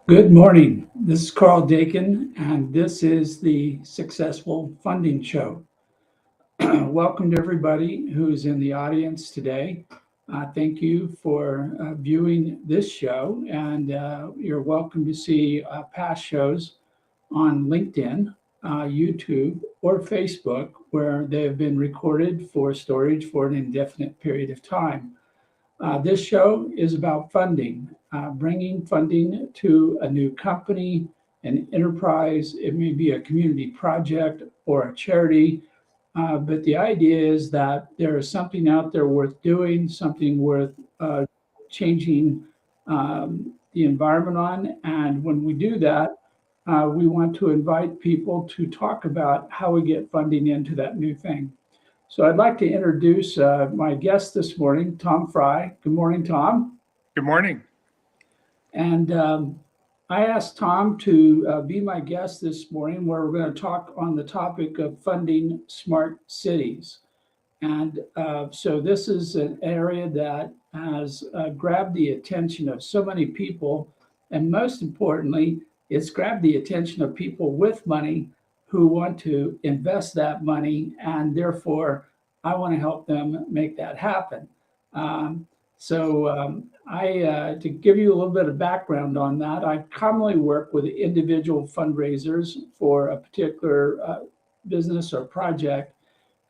Good morning. This is Carl Dakin, and this is the Successful Funding Show. Welcome to everybody who's in the audience today. Thank you for viewing this show, and you're welcome to see past shows on LinkedIn, YouTube, or Facebook, where they have been recorded for storage for an indefinite period of time. This show is about funding, bringing funding to a new company, an enterprise. It may be a community project or a charity. But the idea is that there is something out there worth doing, something worth changing the environment on. And when we do that, we want to invite people to talk about how we get funding into that new thing. So I'd like to introduce my guest this morning, Tom Fry. Good morning, Tom. Good morning. And I asked Tom to be my guest this morning, where we're going to talk on the topic of funding smart cities. And so this is an area that has grabbed the attention of so many people. And most importantly, it's grabbed the attention of people with money who want to invest that money. And therefore, I want to help them make that happen. To give you a little bit of background on that, I commonly work with individual fundraisers for a particular business or project.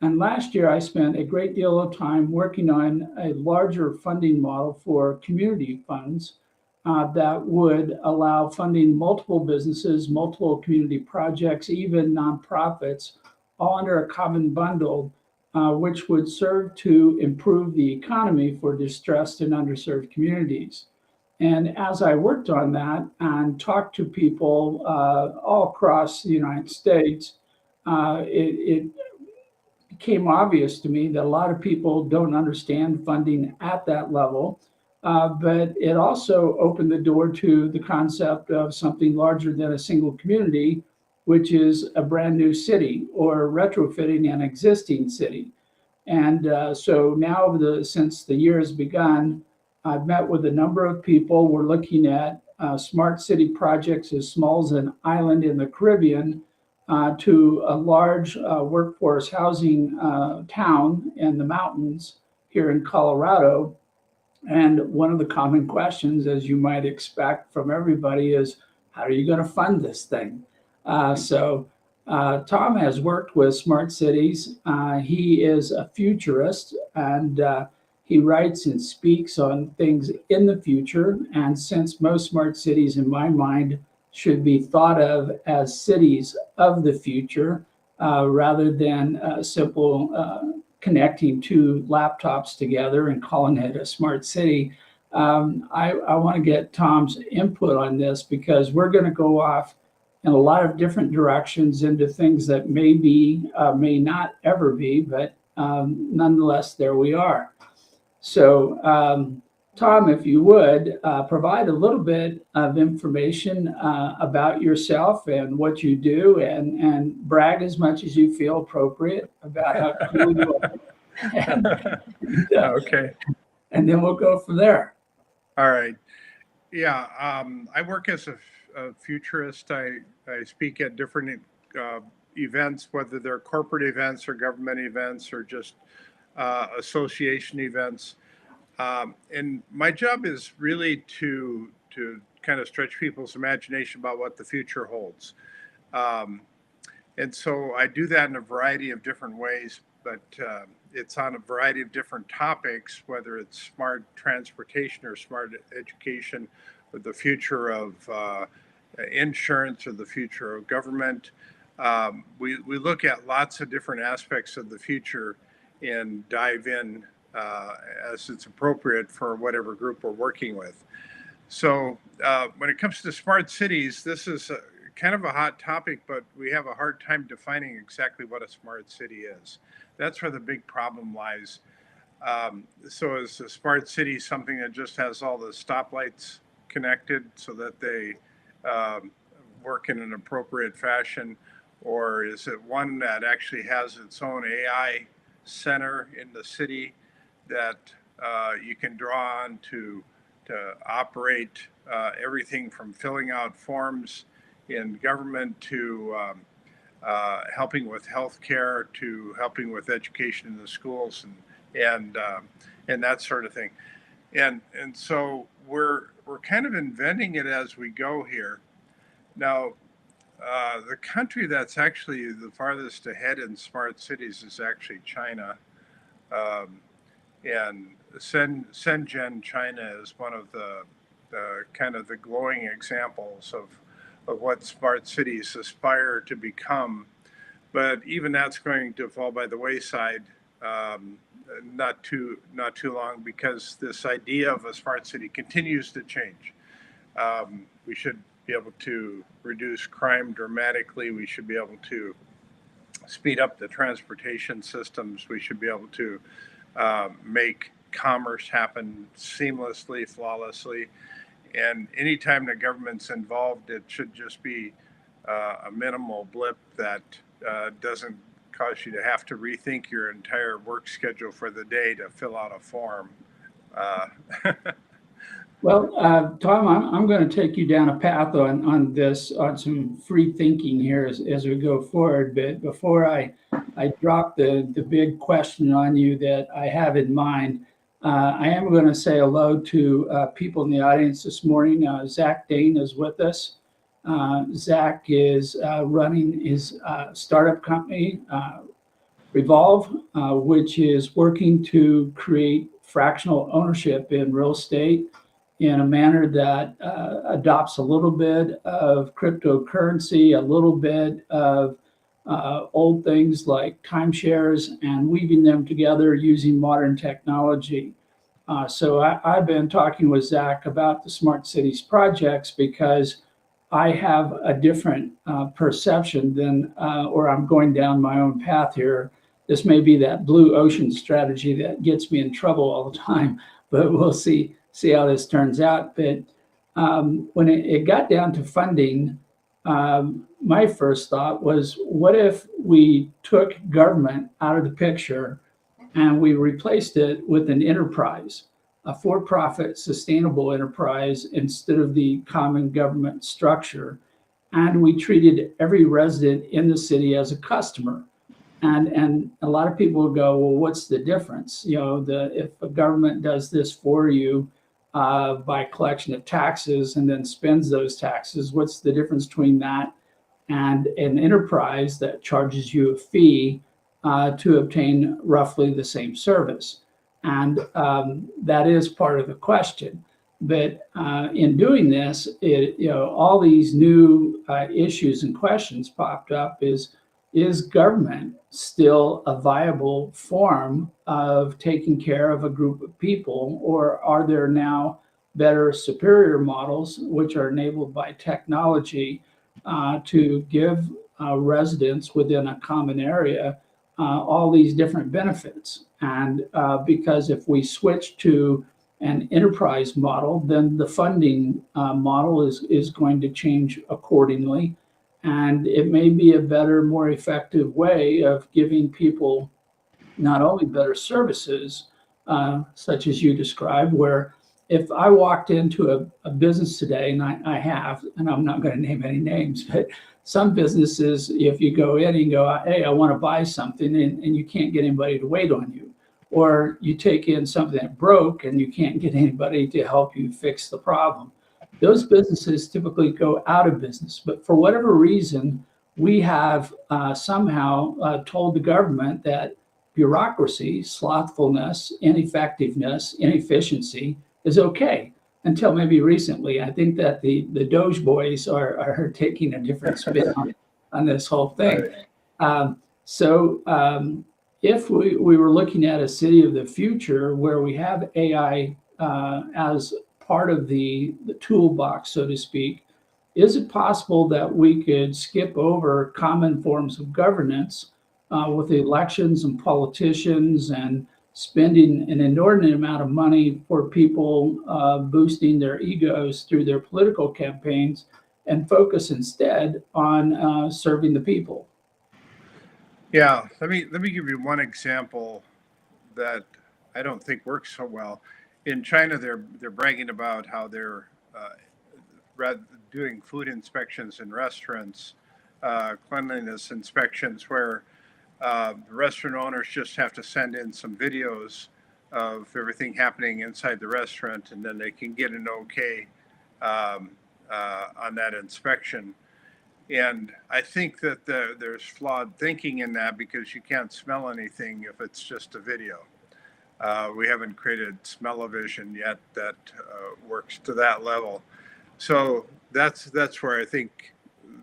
And last year, I spent a great deal of time working on a larger funding model for community funds that would allow funding multiple businesses, multiple community projects, even nonprofits, all under a common bundle, which would serve to improve the economy for distressed and underserved communities. And as I worked on that and talked to people all across the United States, it became obvious to me that a lot of people don't understand funding at that level. But it also opened the door to the concept of something larger than a single community, which is a brand new city or retrofitting an existing city. And so now, since the year has begun, I've met with a number of people. We're looking at smart city projects as small as an island in the Caribbean to a large workforce housing town in the mountains here in Colorado. And one of the common questions, as you might expect from everybody, is how are you going to fund this thing? Tom has worked with smart cities. He is a futurist, and he writes and speaks on things in the future. And since most smart cities, in my mind, should be thought of as cities of the future rather than simple connecting two laptops together and calling it a smart city. I want to get Tom's input on this because we're going to go off in a lot of different directions into things that may be, may not ever be, but nonetheless, there we are. So, Tom, if you would provide a little bit of information about yourself and what you do, and brag as much as you feel appropriate about how cool you are. Okay. And then we'll go from there. All right. Yeah. I work as a futurist. I speak at different events, whether they're corporate events or government events or just association events. And my job is really to kind of stretch people's imagination about what the future holds. Um, and so I do that in a variety of different ways, but it's on a variety of different topics, whether it's smart transportation or smart education, or the future of insurance or the future of government. We look at lots of different aspects of the future and dive in as it's appropriate for whatever group we're working with. So when it comes to smart cities, this is kind of a hot topic, but we have a hard time defining exactly what a smart city is. That's where the big problem lies. So is a smart city something that just has all the stoplights connected so that they um, work in an appropriate fashion? Or is it one that actually has its own AI center in the city that you can draw on to to operate everything from filling out forms in government to helping with healthcare to helping with education in the schools and that sort of thing. And so we're kind of inventing it as we go here. Now, the country that's actually the farthest ahead in smart cities is actually China. And Shenzhen, China is one of the kind of the glowing examples of what smart cities aspire to become. But even that's going to fall by the wayside not too long, because this idea of a smart city continues to change. We should be able to reduce crime dramatically. We should be able to speed up the transportation systems. We should be able to make commerce happen seamlessly, flawlessly. And anytime the government's involved, it should just be a minimal blip that doesn't cause you to have to rethink your entire work schedule for the day to fill out a form. Well, Tom, I'm going to take you down a path on this, on some free thinking here as we go forward. But before I drop the big question on you that I have in mind, I am going to say hello to people in the audience this morning. Zach Dane is with us. Zach is running his startup company, Revolve, which is working to create fractional ownership in real estate in a manner that adopts a little bit of cryptocurrency, a little bit of old things like timeshares, and weaving them together using modern technology. So I've been talking with Zach about the Smart Cities projects because I have a different perception than, or I'm going down my own path here. This may be that blue ocean strategy that gets me in trouble all the time, but we'll see how this turns out. But when it got down to funding, my first thought was, what if we took government out of the picture and we replaced it with an enterprise, a for-profit sustainable enterprise instead of the common government structure, and we treated every resident in the city as a customer. And a lot of people go, well, what's the difference? If a government does this for you by collection of taxes and then spends those taxes, what's the difference between that and an enterprise that charges you a fee to obtain roughly the same service? And that is part of the question. But in doing this, all these new issues and questions popped up. Is government still a viable form of taking care of a group of people, or are there now better, superior models which are enabled by technology to give residents within a common area all these different benefits? And because if we switch to an enterprise model, then the funding model is going to change accordingly. And it may be a better, more effective way of giving people not only better services, such as you described, where if I walked into a business today, and I have, and I'm not going to name any names, but some businesses, if you go in and go, hey, I want to buy something, and you can't get anybody to wait on you. Or you take in something that broke and you can't get anybody to help you fix the problem. Those businesses typically go out of business. But for whatever reason, we have somehow told the government that bureaucracy, slothfulness, ineffectiveness, inefficiency is okay, until maybe recently. I think that the Doge boys are taking a different spin on this whole thing. If we were looking at a city of the future where we have AI as part of the toolbox, so to speak, is it possible that we could skip over common forms of governance with elections and politicians and spending an inordinate amount of money for people boosting their egos through their political campaigns, and focus instead on serving the people? Yeah, let me give you one example that I don't think works so well. in China, they're bragging about how they're doing food inspections in restaurants, cleanliness inspections, where the restaurant owners just have to send in some videos of everything happening inside the restaurant, and then they can get an okay on that inspection. And I think that there's flawed thinking in that, because you can't smell anything if it's just a video. We haven't created smell-o-vision yet that works to that level. So that's where I think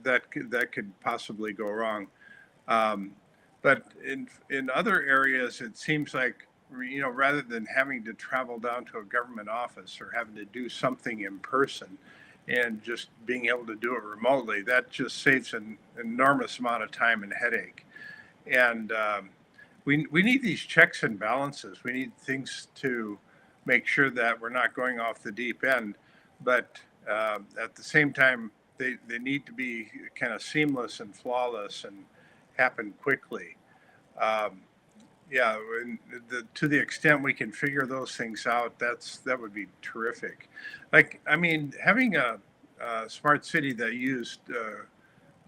that could possibly go wrong. But in other areas, it seems like, rather than having to travel down to a government office or having to do something in person and just being able to do it remotely, that just saves an enormous amount of time and headache. And we need these checks and balances. We need things to make sure that we're not going off the deep end, but at the same time, they need to be kind of seamless and flawless and happen quickly. To the extent we can figure those things out, that would be terrific. Like, I mean, having a smart city that used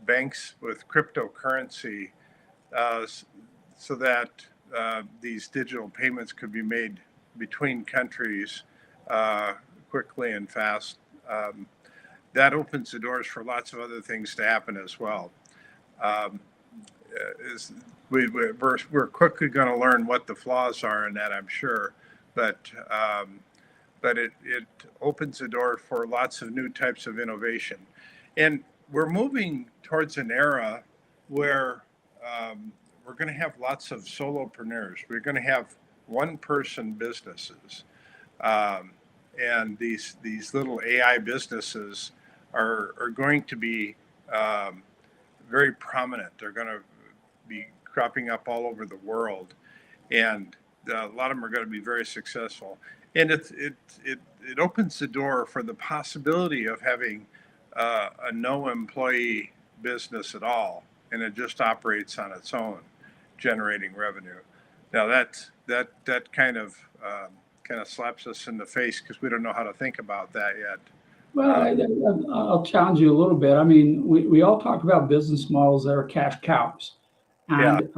banks with cryptocurrency, so that these digital payments could be made between countries quickly and fast, that opens the doors for lots of other things to happen as well. We're quickly going to learn what the flaws are in that, I'm sure, but it opens the door for lots of new types of innovation. And we're moving towards an era where we're going to have lots of solopreneurs. We're going to have one-person businesses, and these little AI businesses are going to be very prominent. They're going to be cropping up all over the world, and a lot of them are going to be very successful. And it opens the door for the possibility of having a no employee business at all, and it just operates on its own, generating revenue. Now that kind of slaps us in the face, because we don't know how to think about that yet. Well, I'll challenge you a little bit. I mean, we all talk about business models that are cash cows. And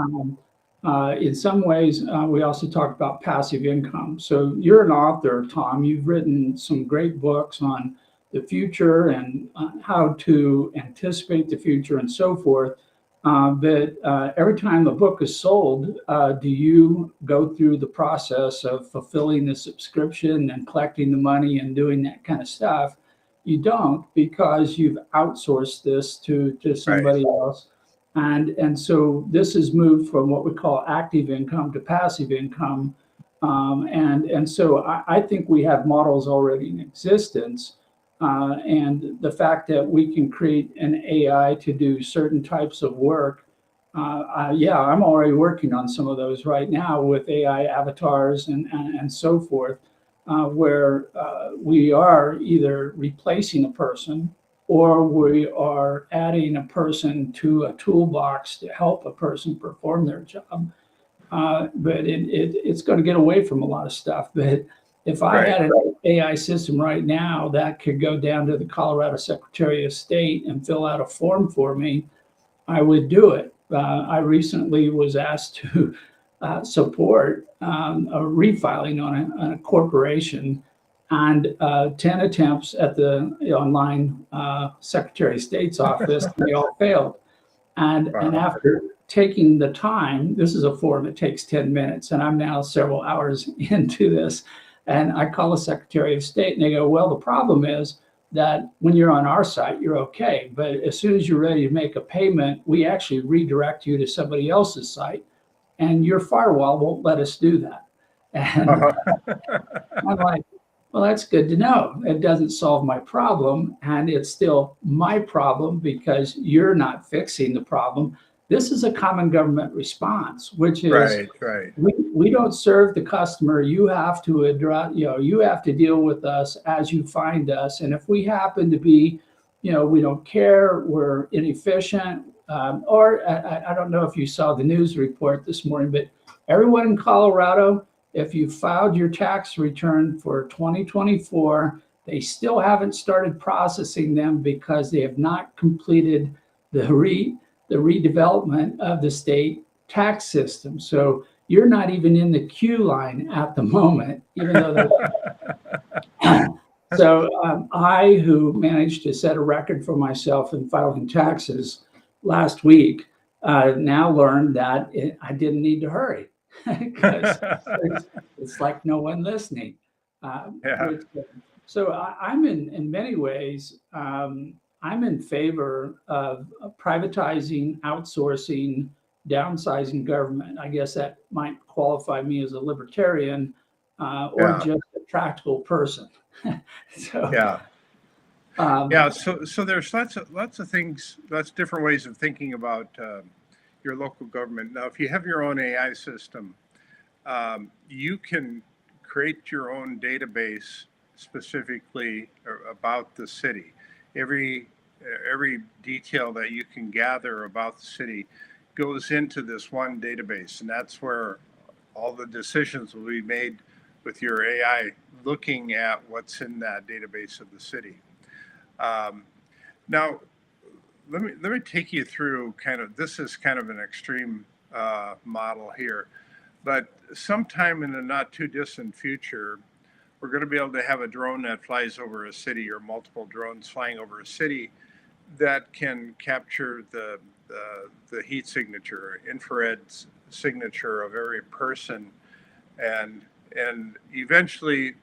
in some ways, we also talk about passive income. So you're an author, Tom. You've written some great books on the future and how to anticipate the future and so forth. But every time the book is sold, do you go through the process of fulfilling the subscription and collecting the money and doing that kind of stuff? You don't, because you've outsourced this to somebody else. And so this has moved from what we call active income to passive income. And so I think we have models already in existence. And the fact that we can create an AI to do certain types of work, I'm already working on some of those right now with AI avatars and so forth, where we are either replacing a person or we are adding a person to a toolbox to help a person perform their job. But it's going to get away from a lot of stuff. But if I had an AI system right now that could go down to the Colorado Secretary of State and fill out a form for me, I would do it. I recently was asked to support a refiling on a corporation, and 10 attempts at the online Secretary of State's office, they all failed. And after taking the time, this is a form that takes 10 minutes, and I'm now several hours into this, and I call the Secretary of State, and they go, well, the problem is that when you're on our site, you're okay. But as soon as you're ready to make a payment, we actually redirect you to somebody else's site, and your firewall won't let us do that. And I'm like, well, that's good to know. It doesn't solve my problem, and it's still my problem because you're not fixing the problem. This is a common government response, which is we don't serve the customer. You have to address, you have to deal with us as you find us. And if we happen to be, we don't care, we're inefficient, or I don't know if you saw the news report this morning, but everyone in Colorado if you filed your tax return for 2024, they still haven't started processing them because they have not completed the redevelopment of the state tax system. So you're not even in the queue line at the moment, even though so I, who managed to set a record for myself in filing taxes last week, now learned that I didn't need to hurry because it's like no one listening. Yeah. So I'm in many ways, I'm in favor of privatizing, outsourcing, downsizing government. I guess that might qualify me as a libertarian or Yeah. just a practical person. So Yeah. um, Yeah. So there's lots of things, lots of different ways of thinking about your local government. Now, if you have your own AI system, you can create your own database specifically about the city. Every detail that you can gather about the city goes into this one database, and that's where all the decisions will be made with your AI looking at what's in that database of the city. Now, let me take you through this is kind of an extreme model here, but sometime in the not too distant future, we're going to be able to have a drone that flies over a city, or multiple drones flying over a city, that can capture the heat signature, infrared signature of every person, and eventually,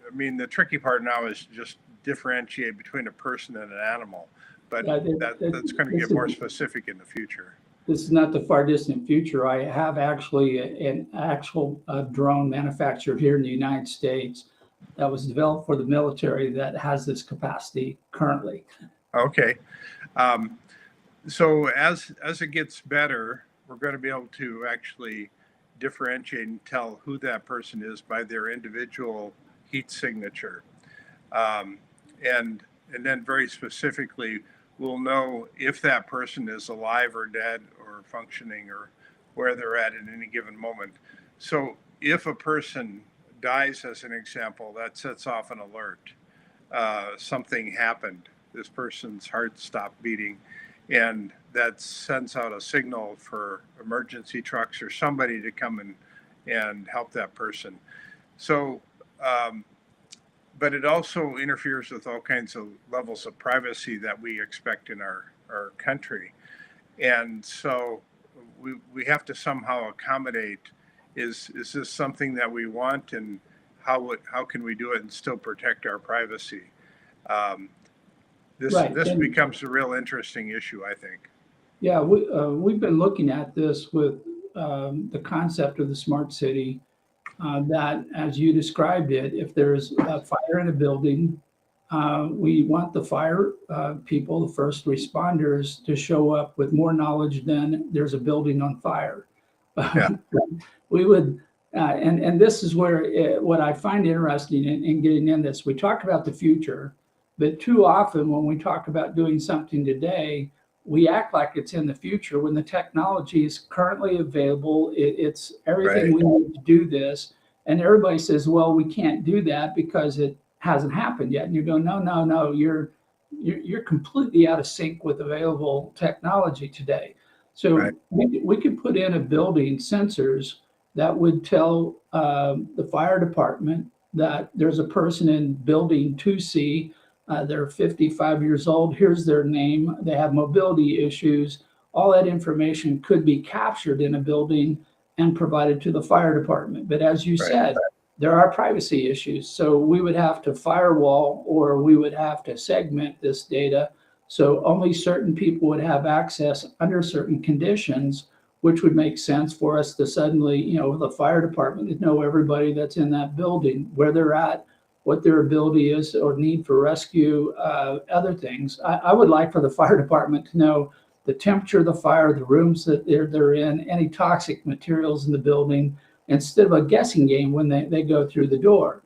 I mean, the tricky part now is just differentiate between a person and an animal, but that's going to get more specific in the future. This is not the far distant future. I have actually an actual drone manufactured here in the United States that was developed for the military that has this capacity currently. Okay. So as it gets better, we're going to be able to actually differentiate and tell who that person is by their individual heat signature. And then very specifically, we'll know if that person is alive or dead or functioning, or where they're at any given moment. So if a person dies, as an example, that sets off an alert. Something happened. This person's heart stopped beating, and that sends out a signal for emergency trucks or somebody to come and help that person. So, but it also interferes with all kinds of levels of privacy that we expect in our country. And so we have to somehow accommodate, is this something that we want, and how can we do it and still protect our privacy? This becomes a real interesting issue, I think. Yeah, we've been looking at this with the concept of the smart city, that, as you described it, if there's a fire in a building, we want the fire people, the first responders, to show up with more knowledge than there's a building on fire. Yeah. We would, and this is where what I find interesting in getting in this, we talk about the future, but too often when we talk about doing something today, we act like it's in the future when the technology is currently available. It's everything we need to do this. And everybody says, well, we can't do that because it hasn't happened yet. And you go, no, you're completely out of sync with available technology today. So we could put in a building sensors that would tell the fire department that there's a person in building 2C. They're 55 years old. Here's their name. They have mobility issues. All that information could be captured in a building and provided to the fire department. But as you said, there are privacy issues. So we would have to firewall, or we would have to segment this data so only certain people would have access under certain conditions, which would make sense for us to suddenly, the fire department to know everybody that's in that building, where they're at, what their ability is or need for rescue, other things. I would like for the fire department to know the temperature of the fire, the rooms that they're in, any toxic materials in the building, instead of a guessing game when they go through the door.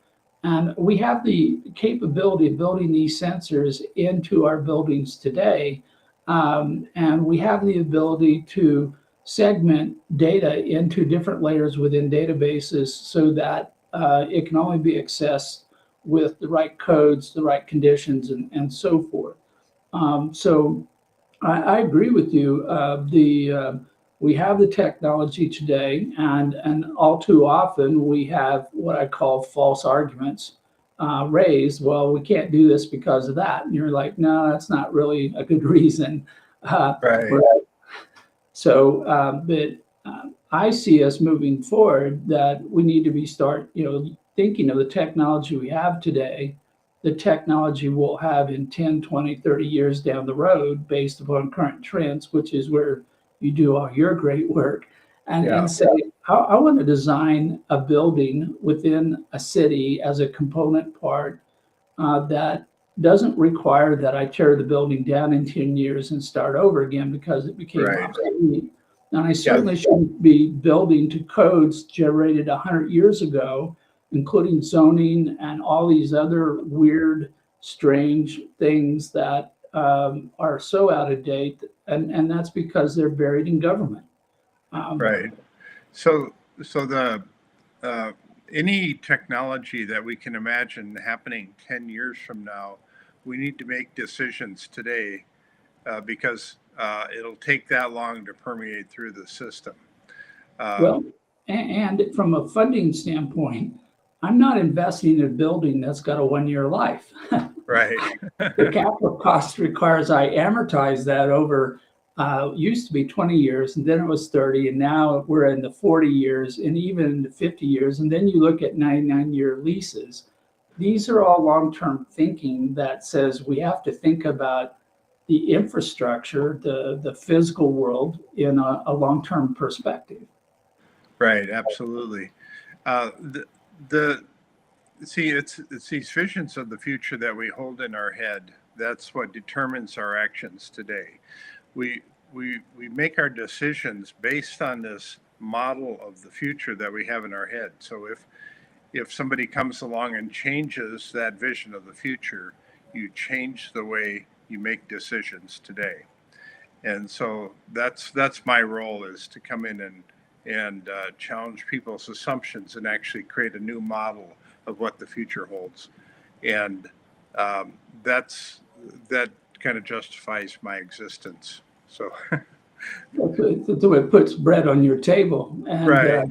And we have the capability of building these sensors into our buildings today. And we have the ability to segment data into different layers within databases so that it can only be accessed with the right codes, the right conditions, and so forth. So I agree with you. We have the technology today, and all too often we have what I call false arguments raised. Well, we can't do this because of that, and you're like, no, that's not really a good reason. Right. But I see us moving forward that we need to be thinking of the technology we have today, the technology we'll have in 10, 20, 30 years down the road based upon current trends, which is where you do all your great work, Yeah. and say, I want to design a building within a city as a component part that doesn't require that I tear the building down in 10 years and start over again because it became Right. obsolete. And I certainly shouldn't be building to codes generated 100 years ago, including zoning and all these other weird, strange things that are so out of date. And that's because they're buried in government. Right. So the any technology that we can imagine happening 10 years from now, we need to make decisions today because it'll take that long to permeate through the system. Well, and from a funding standpoint, I'm not investing in a building that's got a 1-year life. Right. The capital cost requires I amortize that over, used to be 20 years, and then it was 30, and now we're in the 40 years and even in the 50 years. And then you look at 99-year leases. These are all long-term thinking that says we have to think about the infrastructure, the physical world in a long-term perspective. Right. Absolutely. See, it's these visions of the future that we hold in our head. That's what determines our actions today. We make our decisions based on this model of the future that we have in our head. So if somebody comes along and changes that vision of the future, you change the way you make decisions today. And so that's my role, is to come in and challenge people's assumptions and actually create a new model of what the future holds. And that kind of justifies my existence. So That's the way it puts bread on your table. And right.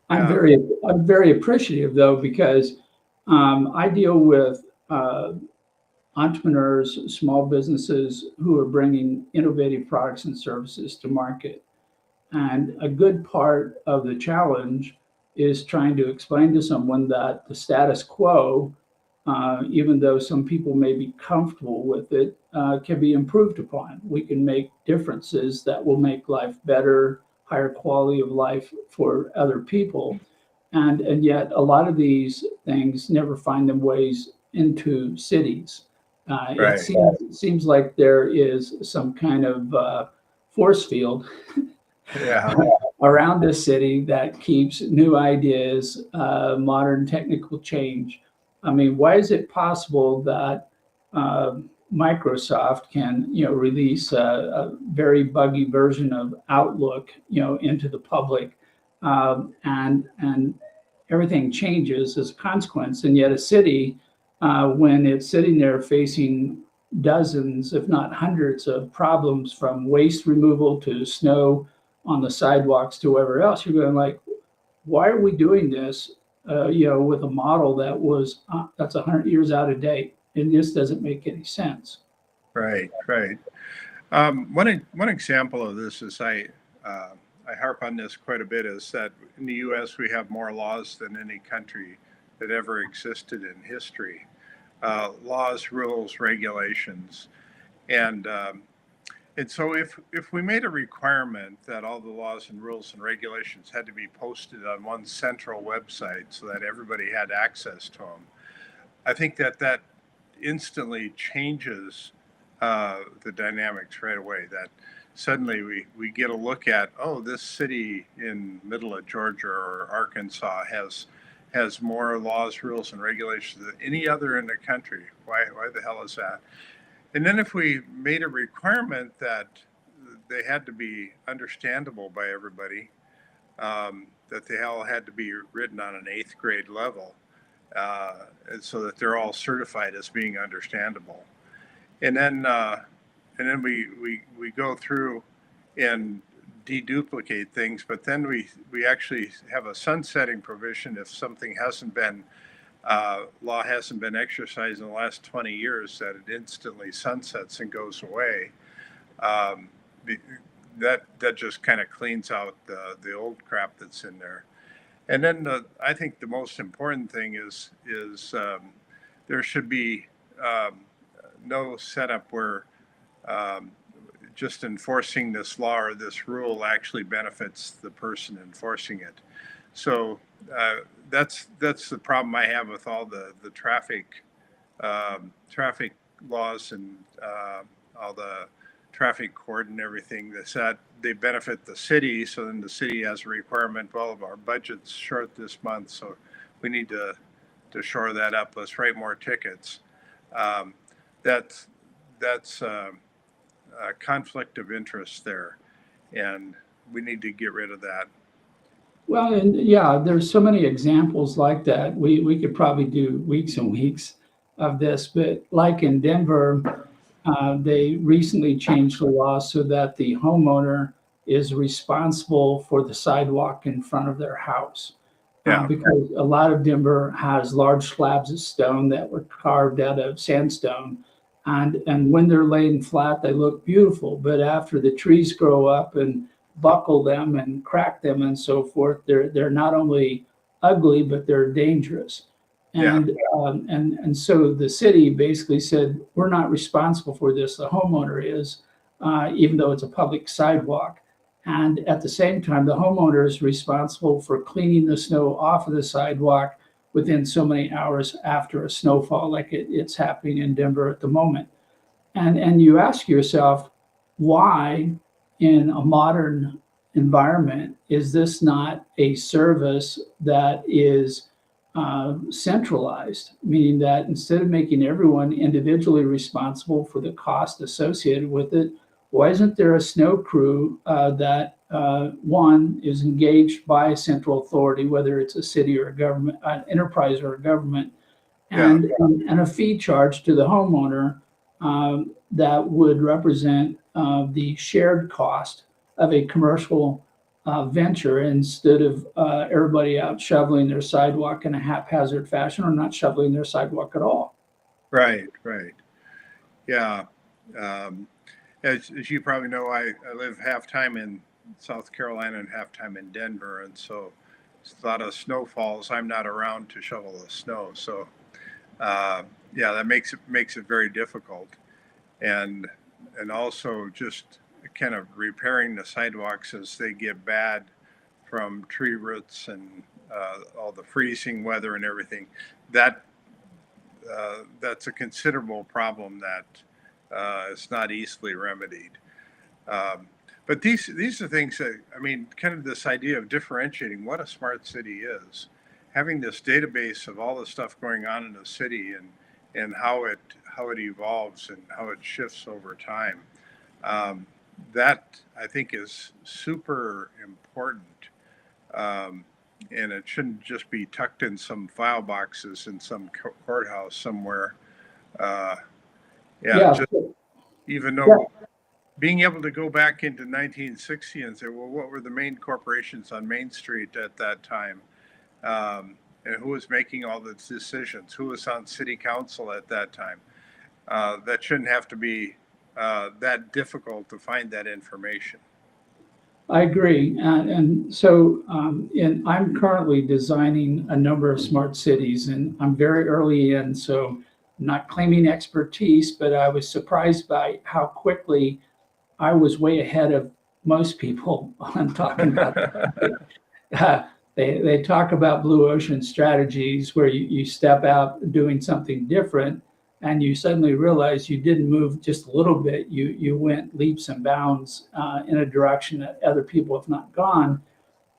I'm very appreciative though, because I deal with entrepreneurs, small businesses who are bringing innovative products and services to market. And a good part of the challenge is trying to explain to someone that the status quo, even though some people may be comfortable with it, can be improved upon. We can make differences that will make life better, higher quality of life for other people. And yet a lot of these things never find them ways into cities. Right. It seems like there is some kind of force field Yeah. around the city that keeps new ideas, modern technical change. I mean, why is it possible that Microsoft can, release a very buggy version of Outlook, into the public, and everything changes as a consequence, and yet a city, when it's sitting there facing dozens, if not hundreds, of problems from waste removal to snow on the sidewalks to wherever else, you're going like, why are we doing this? With a model that's 100 years out of date, and this doesn't make any sense. Right. One example of this is I harp on this quite a bit, is that in the U.S. we have more laws than any country that ever existed in history. Laws, rules, regulations, and so if we made a requirement that all the laws and rules and regulations had to be posted on one central website so that everybody had access to them, I think that instantly changes the dynamics right away. That suddenly we get a look at, oh, this city in middle of Georgia or Arkansas has more laws, rules, and regulations than any other in the country. Why the hell is that? And then if we made a requirement that they had to be understandable by everybody, that they all had to be written on an 8th grade level, and so that they're all certified as being understandable. And then we go through and deduplicate things, but then we actually have a sunsetting provision if something hasn't been law hasn't been exercised in the last 20 years, that it instantly sunsets and goes away. That just kind of cleans out the old crap that's in there. And then I think the most important thing is there should be no setup where just enforcing this law or this rule actually benefits the person enforcing it. So that's the problem I have with all the traffic laws and all the traffic court and everything. That's that they benefit the city. So then the city has a requirement. Well, our budget's short this month, so we need to shore that up. Let's write more tickets. That's a conflict of interest there, and we need to get rid of that. Well, and yeah, there's so many examples like that. We could probably do weeks and weeks of this, but like in Denver, they recently changed the law so that the homeowner is responsible for the sidewalk in front of their house. Yeah. Because a lot of Denver has large slabs of stone that were carved out of sandstone. And when they're laying flat, they look beautiful. But after the trees grow up and buckle them and crack them and so forth, they're not only ugly, but they're dangerous. And and so the city basically said, we're not responsible for this. The homeowner is, even though it's a public sidewalk. And at the same time, the homeowner is responsible for cleaning the snow off of the sidewalk within so many hours after a snowfall, like it's happening in Denver at the moment. And you ask yourself, why in a modern environment is this not a service that is centralized, meaning that instead of making everyone individually responsible for the cost associated with it, why isn't there a snow crew that one is engaged by a central authority, whether it's a city or a government, an enterprise or a government, and a fee charge to the homeowner that would represent the shared cost of a commercial venture, instead of everybody out shoveling their sidewalk in a haphazard fashion or not shoveling their sidewalk at all. Right. Yeah. As you probably know, I live half-time in South Carolina and half-time in Denver. And so it's a lot of snowfalls. I'm not around to shovel the snow. So that makes it very difficult. And also just kind of repairing the sidewalks as they get bad from tree roots and all the freezing weather and everything. That's a considerable problem that is not easily remedied. But these are things that, I mean, kind of this idea of differentiating what a smart city is, having this database of all the stuff going on in the city and how it evolves and how it shifts over time. That I think is super important. And it shouldn't just be tucked in some file boxes in some courthouse somewhere. Even though being able to go back into 1960 and say, well, what were the main corporations on Main Street at that time? And who was making all the decisions? Who was on city council at that time? That shouldn't have to be that difficult to find that information. I agree. And so I'm currently designing a number of smart cities, and I'm very early in, so not claiming expertise, but I was surprised by how quickly I was way ahead of most people on talking about that. They talk about blue ocean strategies where you step out doing something different and you suddenly realize you didn't move just a little bit. You went leaps and bounds in a direction that other people have not gone.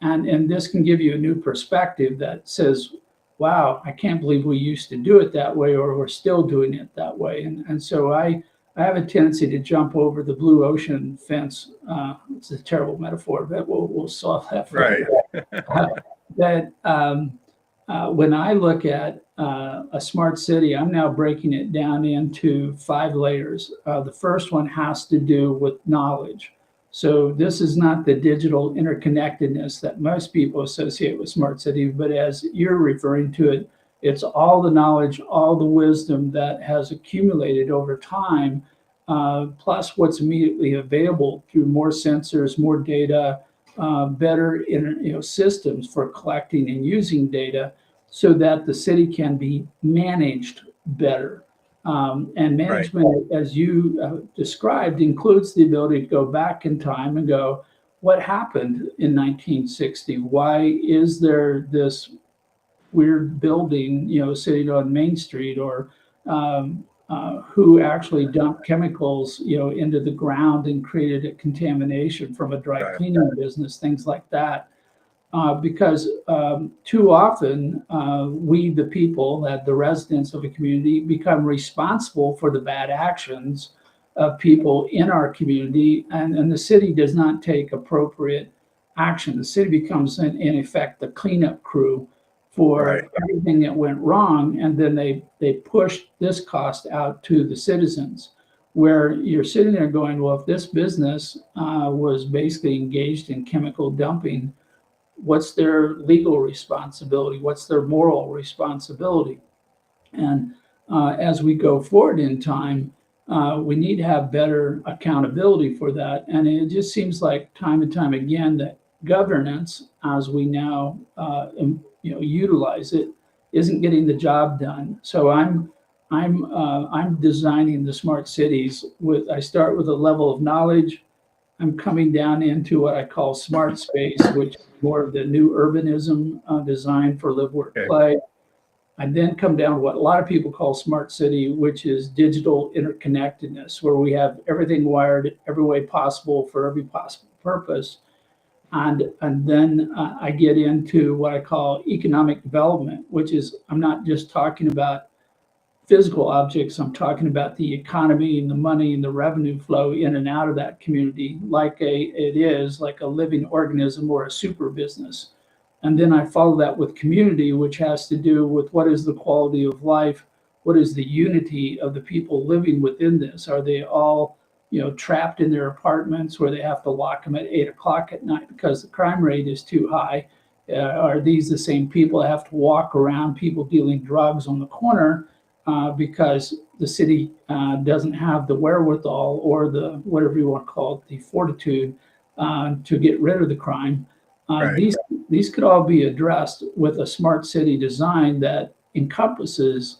And this can give you a new perspective that says, wow, I can't believe we used to do it that way, or we're still doing it that way. And so I I have a tendency to jump over the blue ocean fence. It's a terrible metaphor, but we'll solve that for Right. you. That when I look at a smart city, I'm now breaking it down into 5 layers. The first one has to do with knowledge. So this is not the digital interconnectedness that most people associate with smart cities, but as you're referring to it, it's all the knowledge, all the wisdom that has accumulated over time, plus what's immediately available through more sensors, more data, better systems for collecting and using data, so that the city can be managed better. And management, as you described, includes the ability to go back in time and go, what happened in 1960? Why is there this weird building, sitting on Main Street, or who actually dumped chemicals, into the ground and created a contamination from a dry cleaning business, things like that. Because too often we, the people, the residents of a community, become responsible for the bad actions of people in our community, and the city does not take appropriate action. The city becomes, in effect, the cleanup crew for everything that went wrong, and then they push this cost out to the citizens, where you're sitting there going, well, if this business was basically engaged in chemical dumping, what's their legal responsibility? What's their moral responsibility? And as we go forward in time, we need to have better accountability for that. And it just seems like time and time again that governance, as we now utilize it, isn't getting the job done. So I'm designing the smart cities I start with a level of knowledge. I'm coming down into what I call smart space, which is more of the new urbanism design for live, work, play. I then come down to what a lot of people call smart city, which is digital interconnectedness, where we have everything wired every way possible for every possible purpose. And then I get into what I call economic development, which is, I'm not just talking about physical objects, I'm talking about the economy and the money and the revenue flow in and out of that community, like it is like a living organism or a super business. And then I follow that with community, which has to do with what is the quality of life, what is the unity of the people living within this? Are they all trapped in their apartments where they have to lock them at 8 o'clock at night because the crime rate is too high? Are these the same people that have to walk around, people dealing drugs on the corner, because the city doesn't have the wherewithal or the, whatever you want to call it, the fortitude to get rid of the crime? These could all be addressed with a smart city design that encompasses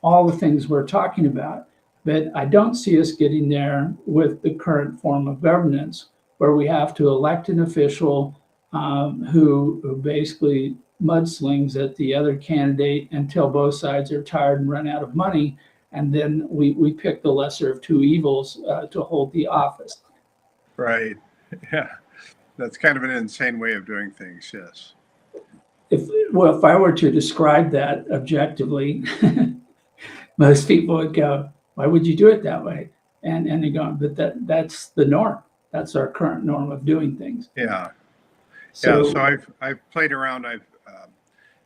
all the things we're talking about. But I don't see us getting there with the current form of governance, where we have to elect an official who basically mudslings at the other candidate until both sides are tired and run out of money. And then we pick the lesser of two evils to hold the office. Right. Yeah. That's kind of an insane way of doing things, yes. If I were to describe that objectively, most people would go, why would you do it that way? And they go, but that's the norm. That's our current norm of doing things. Yeah. So I've played around. I've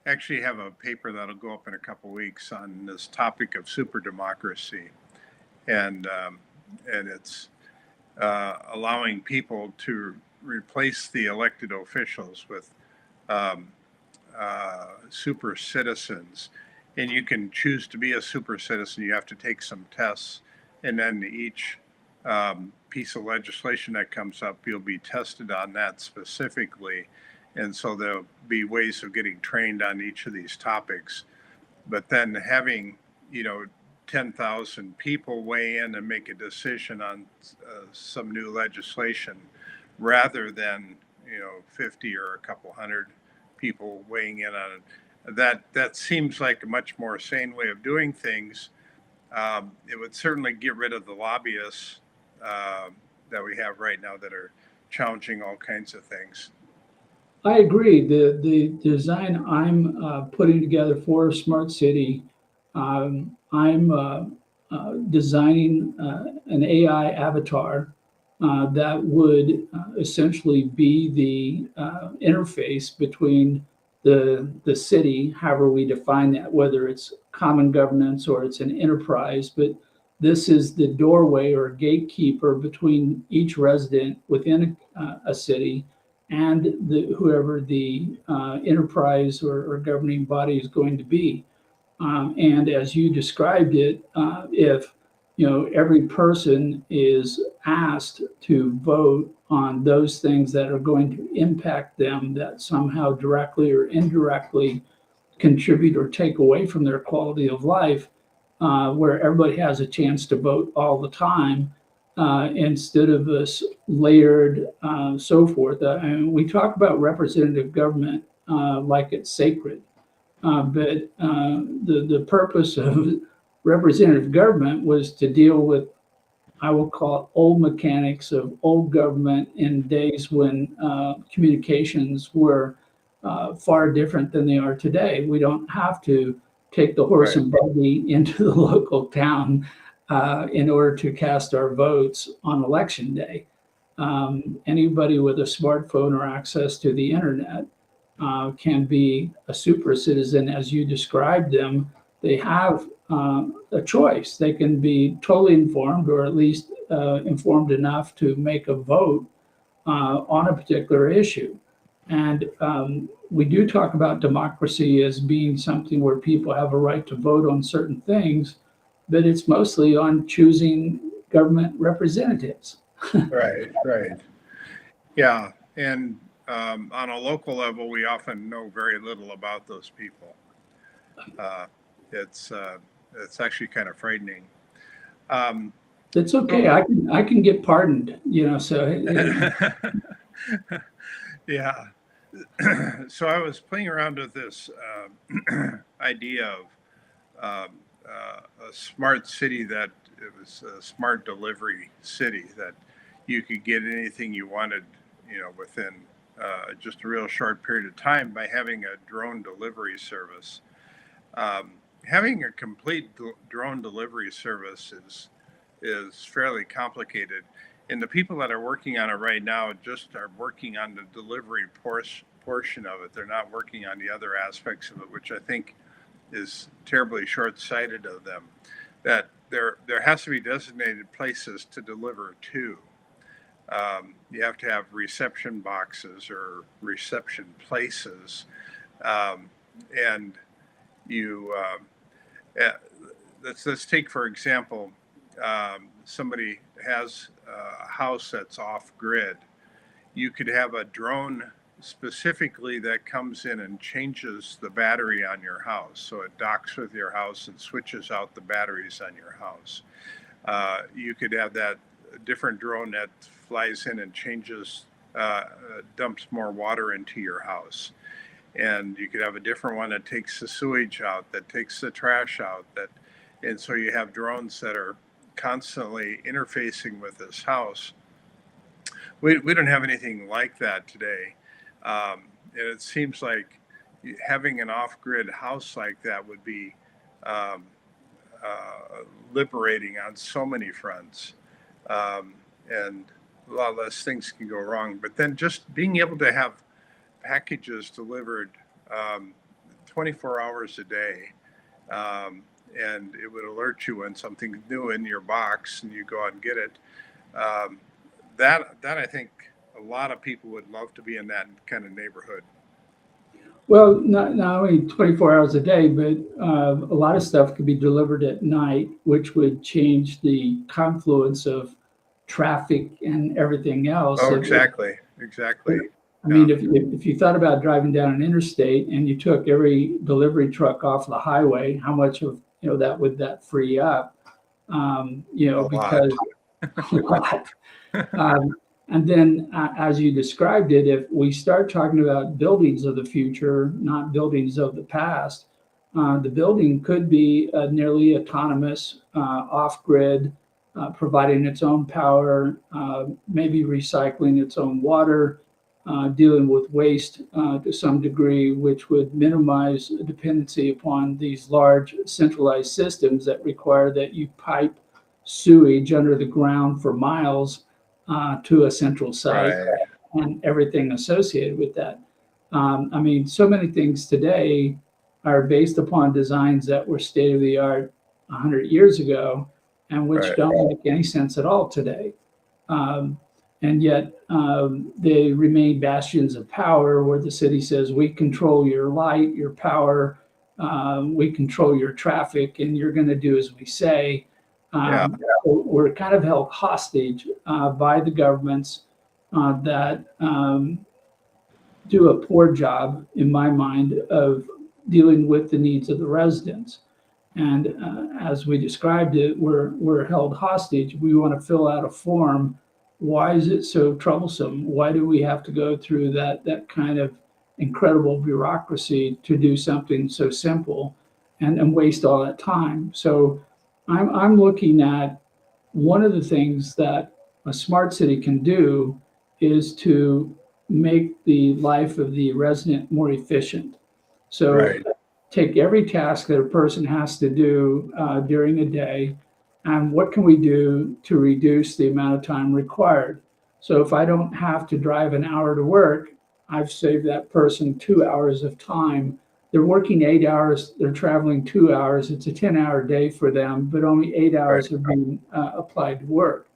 actually have a paper that'll go up in a couple of weeks on this topic of super democracy, and it's allowing people to replace the elected officials with super citizens. And you can choose to be a super citizen. You have to take some tests, and then each piece of legislation that comes up, you'll be tested on that specifically. And so there'll be ways of getting trained on each of these topics. But then having, 10,000 people weigh in and make a decision on some new legislation, rather than 50 or a couple hundred people weighing in on it, that seems like a much more sane way of doing things. It would certainly get rid of the lobbyists that we have right now that are challenging all kinds of things. I agree. The design I'm putting together for a smart city, I'm designing an AI avatar that would essentially be the interface between the city, however we define that, whether it's common governance or it's an enterprise, but this is the doorway or gatekeeper between each resident within a city and whoever the enterprise or governing body is going to be. And as you described it, if every person is asked to vote on those things that are going to impact them, that somehow directly or indirectly contribute or take away from their quality of life, where everybody has a chance to vote all the time, instead of this layered so forth. And we talk about representative government like it's sacred. But the purpose of representative government was to deal with, I will call it, old mechanics of old government in days when communications were far different than they are today. We don't have to take the horse and buggy into the local town in order to cast our votes on election day. Anybody with a smartphone or access to the internet can be a super citizen, as you described them. They have a choice. They can be totally informed, or at least informed enough to make a vote on a particular issue. And we do talk about democracy as being something where people have a right to vote on certain things, but it's mostly on choosing government representatives. Right. Yeah. And on a local level, we often know very little about those people. It's actually kind of frightening. It's okay. I can get pardoned, so. Yeah. So I was playing around with this idea of a smart city, that it was a smart delivery city, that you could get anything you wanted, within just a real short period of time by having a drone delivery service. Having a complete drone delivery service is fairly complicated. And the people that are working on it right now just are working on the delivery portion of it. They're not working on the other aspects of it, which I think is terribly short-sighted of them. That there has to be designated places to deliver to. You have to have reception boxes or reception places, and you let's take, for example, somebody has a house that's off grid. You could have a drone specifically that comes in and changes the battery on your house, so it docks with your house and switches out the batteries on your house. You could have that different drone that flies in and changes, dumps more water into your house. And you could have a different one that takes the sewage out, that takes the trash out, and so you have drones that are constantly interfacing with this house. We don't have anything like that today. And it seems like having an off-grid house like that would be liberating on so many fronts. And a lot less things can go wrong. But then just being able to have packages delivered 24 hours a day, and it would alert you when something's new in your box and you go out and get it. That I think a lot of people would love to be in that kind of neighborhood. Well, not only 24 hours a day, but a lot of stuff could be delivered at night, which would change the confluence of traffic and everything else. Oh, exactly. I mean, if you thought about driving down an interstate and you took every delivery truck off the highway, how much of that free up? Because a lot. And then, as you described it, if we start talking about buildings of the future, not buildings of the past, the building could be nearly autonomous, off-grid, providing its own power, maybe recycling its own water, dealing with waste to some degree, which would minimize dependency upon these large centralized systems that require that you pipe sewage under the ground for miles to a central site Right. and everything associated with that. I mean, so many things today are based upon designs that were state of the art 100 years ago and which Right. don't make any sense at all today. Um, and yet they remain bastions of power where the city says, we control your light, your power, we control your traffic, and you're going to do as we say. Yeah. We're kind of held hostage by the governments that do a poor job, in my mind, of dealing with the needs of the residents. And as we described it, we're held hostage. We want to fill out a form. Why is it so troublesome? Why do we have to go through that kind of incredible bureaucracy to do something so simple and waste all that time? So I'm looking at one of the things that a smart city can do is to make the life of the resident more efficient. So Right. take every task that a person has to do during a day, and what can we do to reduce the amount of time required? So if I don't have to drive an hour to work, I've saved that person 2 hours of time. They're working 8 hours, they're traveling 2 hours. It's a 10-hour day for them, but only 8 hours are being applied to work.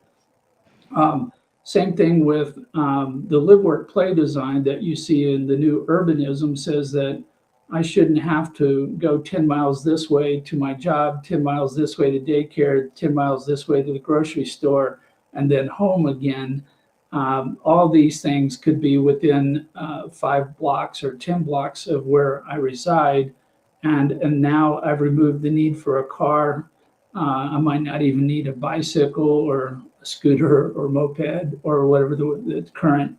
Same thing with the live, work, play design that you see in the new urbanism says that I shouldn't have to go 10 miles this way to my job, 10 miles this way to daycare, 10 miles this way to the grocery store, and then home again. All these things could be within 5 blocks or 10 blocks of where I reside. And now I've removed the need for a car. I might not even need a bicycle or a scooter or moped or whatever the current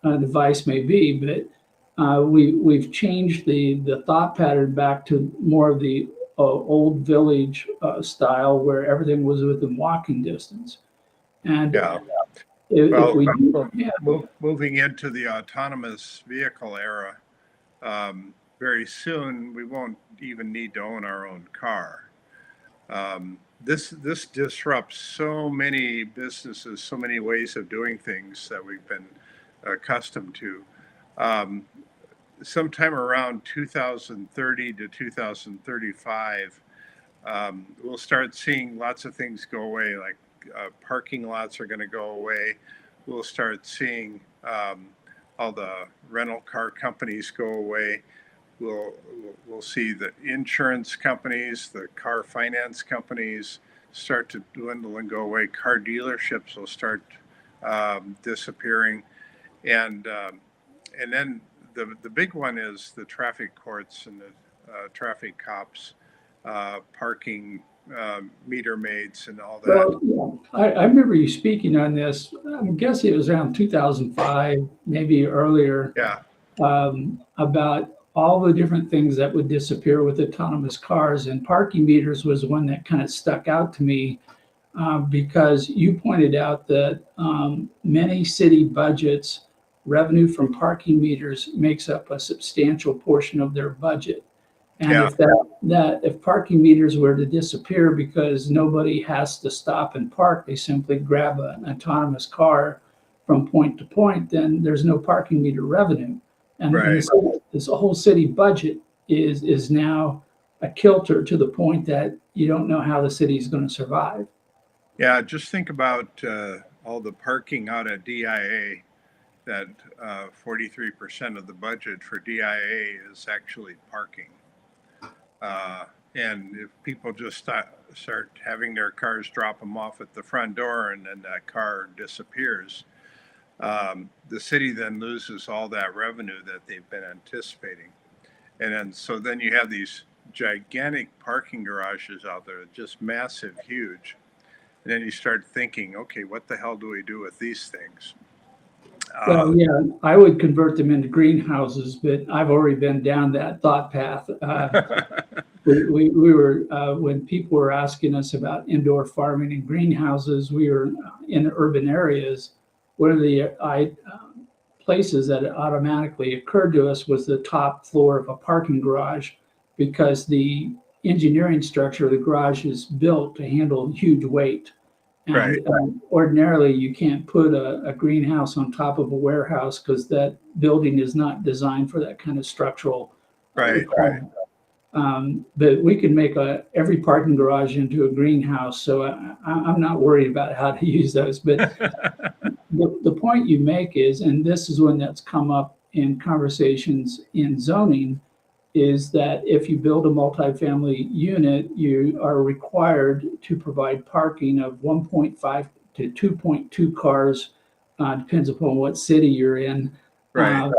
device may be. But we've changed the thought pattern back to more of the old village style where everything was within walking distance. And Yeah. if Well, we do, yeah, moving into the autonomous vehicle era, very soon we won't even need to own our own car. This disrupts so many businesses, so many ways of doing things that we've been accustomed to. Sometime around 2030 to 2035, we'll start seeing lots of things go away, like parking lots are going to go away. We'll start seeing all the rental car companies go away. We'll see the insurance companies, the car finance companies start to dwindle and go away. Car dealerships will start disappearing, and then the big one is the traffic courts and the traffic cops, parking meter maids, and all that. well, I remember you speaking on this. I'm guessing it was around 2005, maybe earlier, Yeah, about all the different things that would disappear with autonomous cars. And parking meters was one that kind of stuck out to me because you pointed out that many city budgets, revenue from parking meters makes up a substantial portion of their budget. And Yeah. if parking meters were to disappear because nobody has to stop and park, they simply grab an autonomous car from point to point, then there's no parking meter revenue. And Right. this whole city budget is now a kilter to the point that you don't know how the city is going to survive. Yeah, just think about all the parking out at DIA. That 43% of the budget for DIA is actually parking. And if people just start having their cars drop them off at the front door and then that car disappears, the city then loses all that revenue that they've been anticipating. And then you have these gigantic parking garages out there, just massive, huge. And then you start thinking, okay, what the hell do we do with these things? Well, yeah, I would convert them into greenhouses, but I've already been down that thought path. We were when people were asking us about indoor farming and greenhouses, we were in urban areas. One of the places that automatically occurred to us was the top floor of a parking garage, because the engineering structure of the garage is built to handle huge weight. And Right. ordinarily, you can't put a greenhouse on top of a warehouse because that building is not designed for that kind of structural Right. requirement. But we can make every parking garage into a greenhouse, so I'm not worried about how to use those. But the point you make is, and this is one that's come up in conversations in zoning, is that if you build a multifamily unit, you are required to provide parking of 1.5 to 2.2 cars, depends upon what city you're in. Right.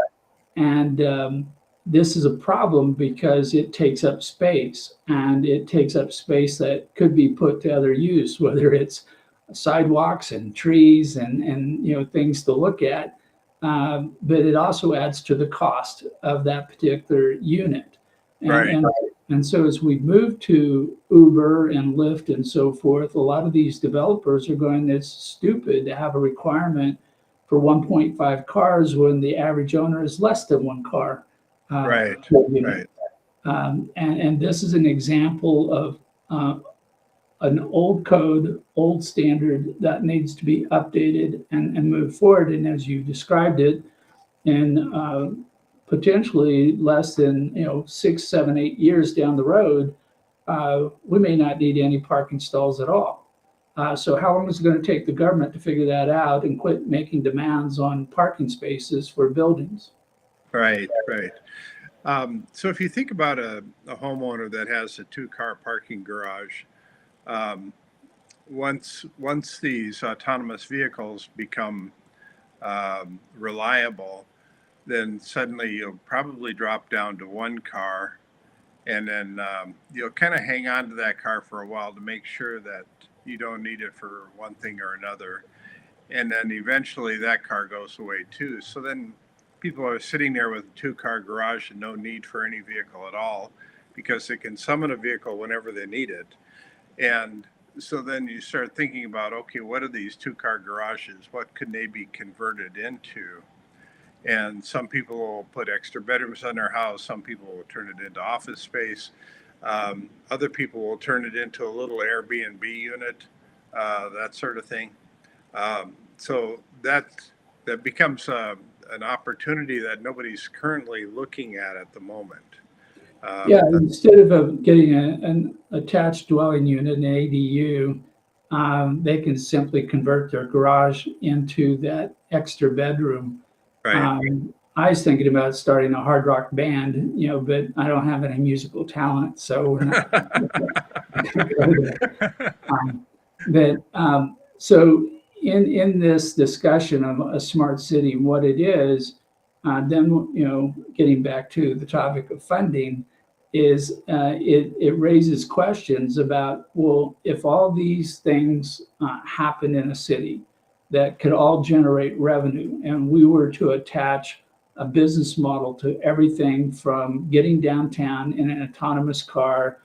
And this is a problem because it takes up space, and it takes up space that could be put to other use, whether it's sidewalks and trees and things to look at. But it also adds to the cost of that particular unit. And, Right. and so as we move to Uber and Lyft and so forth, a lot of these developers are going, it's stupid to have a requirement for 1.5 cars when the average owner is less than one car. Right. per unit. Right. And this is an example of an old code, old standard that needs to be updated and move forward. And as you described it, in potentially less than 6, 7, 8 years down the road, we may not need any parking stalls at all. So how long is it going to take the government to figure that out and quit making demands on parking spaces for buildings? Right. Right. So if you think about a homeowner that has a 2-car parking garage, once these autonomous vehicles become reliable, then suddenly you'll probably drop down to 1 car, and then you'll kind of hang on to that car for a while to make sure that you don't need it for one thing or another. And then eventually that car goes away too. So then people are sitting there with a 2-car garage and no need for any vehicle at all, because they can summon a vehicle whenever they need it. And so then you start thinking about, okay, what are these 2-car garages? What could they be converted into? And some people will put extra bedrooms on their house. Some people will turn it into office space. Other people will turn it into a little Airbnb unit, that sort of thing. So that becomes an opportunity that nobody's currently looking at the moment. Yeah, instead of getting an attached dwelling unit, an ADU, they can simply convert their garage into that extra bedroom. Right. I was thinking about starting a hard rock band, but I don't have any musical talent, so we're not. So in this discussion of a smart city, what it is, then getting back to the topic of funding, is it raises questions about, well, if all these things happen in a city that could all generate revenue, and we were to attach a business model to everything from getting downtown in an autonomous car,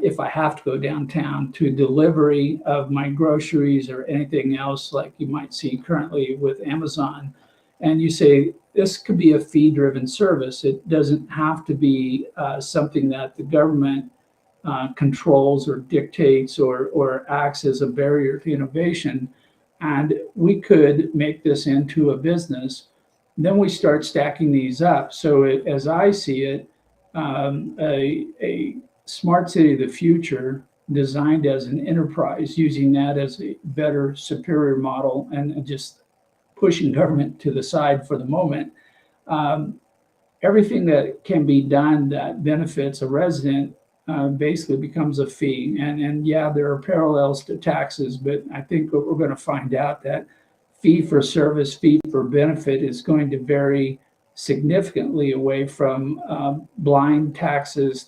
if I have to go downtown, to delivery of my groceries or anything else like you might see currently with Amazon. And you say, this could be a fee-driven service. It doesn't have to be something that the government controls or dictates or acts as a barrier to innovation. And we could make this into a business. Then we start stacking these up. So as I see it, a smart city of the future designed as an enterprise, using that as a better, superior model, and just pushing government to the side for the moment. Everything that can be done that benefits a resident basically becomes a fee. And yeah, there are parallels to taxes, but I think what we're going to find out that fee for service, fee for benefit is going to vary significantly away from blind taxes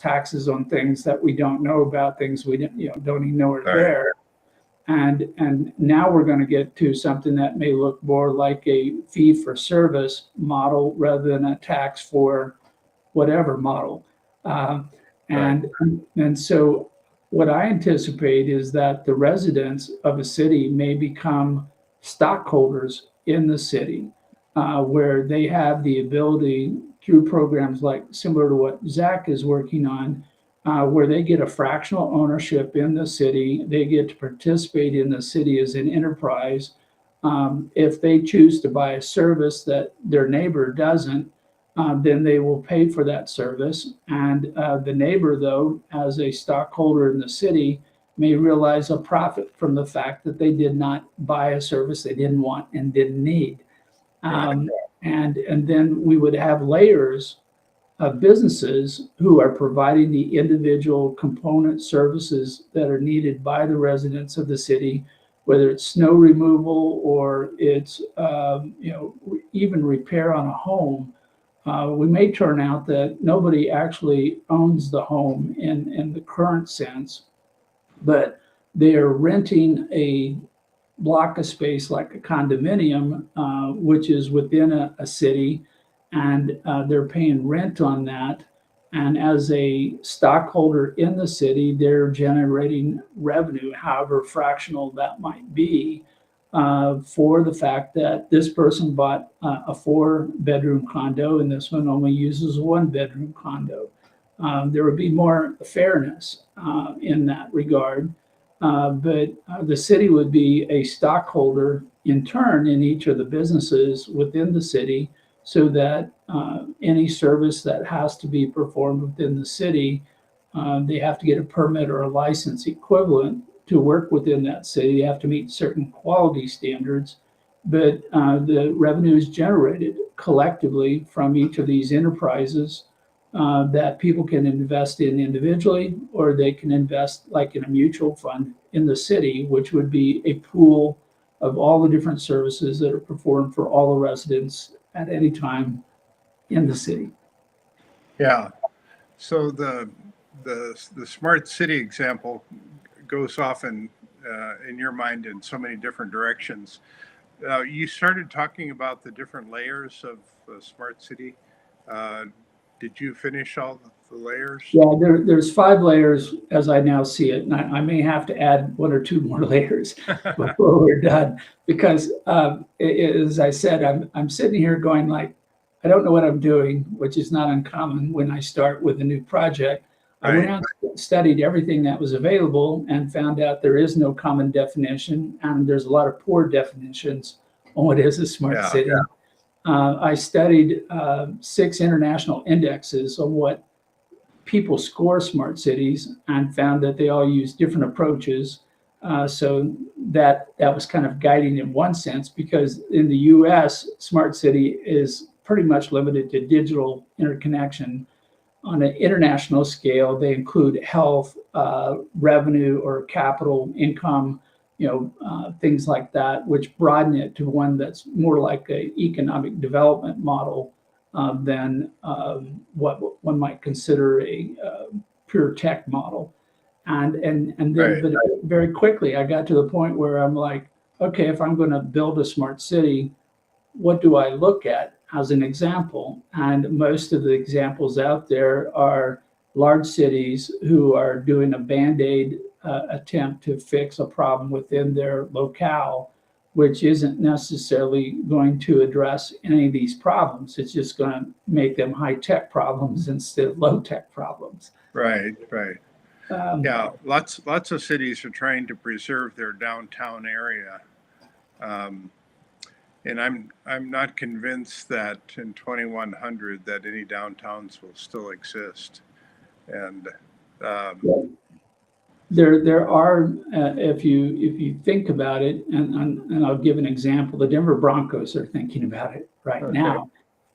on things that we don't know about, things we don't even know are there. And now we're going to get to something that may look more like a fee for service model rather than a tax for whatever model. And so what I anticipate is that the residents of a city may become stockholders in the city, where they have the ability through programs like similar to what Zach is working on where they get a fractional ownership in the city. They get to participate in the city as an enterprise. If they choose to buy a service that their neighbor doesn't, then they will pay for that service. And the neighbor, though, as a stockholder in the city, may realize a profit from the fact that they did not buy a service they didn't want and didn't need. And then we would have layers of businesses who are providing the individual component services that are needed by the residents of the city, whether it's snow removal or it's even repair on a home. We may turn out that nobody actually owns the home in the current sense, but they are renting a block of space like a condominium, which is within a city, and they're paying rent on that. And as a stockholder in the city, they're generating revenue, however fractional that might be, for the fact that this person bought a 4-bedroom condo and this one only uses a 1-bedroom condo. There would be more fairness in that regard. But the city would be a stockholder in turn in each of the businesses within the city, so that any service that has to be performed within the city, they have to get a permit or a license equivalent to work within that city. They have to meet certain quality standards, but the revenue is generated collectively from each of these enterprises that people can invest in individually, or they can invest like in a mutual fund in the city, which would be a pool of all the different services that are performed for all the residents at any time in the city. Yeah. So the smart city example goes off in your mind in so many different directions. You started talking about the different layers of smart city. Did you finish all the layers? Yeah, there's 5 layers as I now see it, and I may have to add 1 or 2 more layers before we're done, because as I said, I'm sitting here going like, I don't know what I'm doing, which is not uncommon when I start with a new project. I went out and studied everything that was available and found out there is no common definition, and there's a lot of poor definitions on what is a smart city. Yeah. I studied 6 international indexes on what people score smart cities and found that they all use different approaches. So that was kind of guiding in one sense, because in the US, smart city is pretty much limited to digital interconnection. On an international scale, they include health, revenue or capital income, things like that, which broaden it to one that's more like an economic development model than what one might consider a pure tech model. And then but very quickly, I got to the point where I'm like, okay, if I'm going to build a smart city, what do I look at as an example? And most of the examples out there are large cities who are doing a Band-Aid attempt to fix a problem within their locale, which isn't necessarily going to address any of these problems. It's just going to make them high-tech problems instead of low-tech problems. Right. Yeah, lots of cities are trying to preserve their downtown area. And I'm not convinced that in 2100 that any downtowns will still exist. And there are, if you think about it, and I'll give an example. The Denver Broncos are thinking about it right now.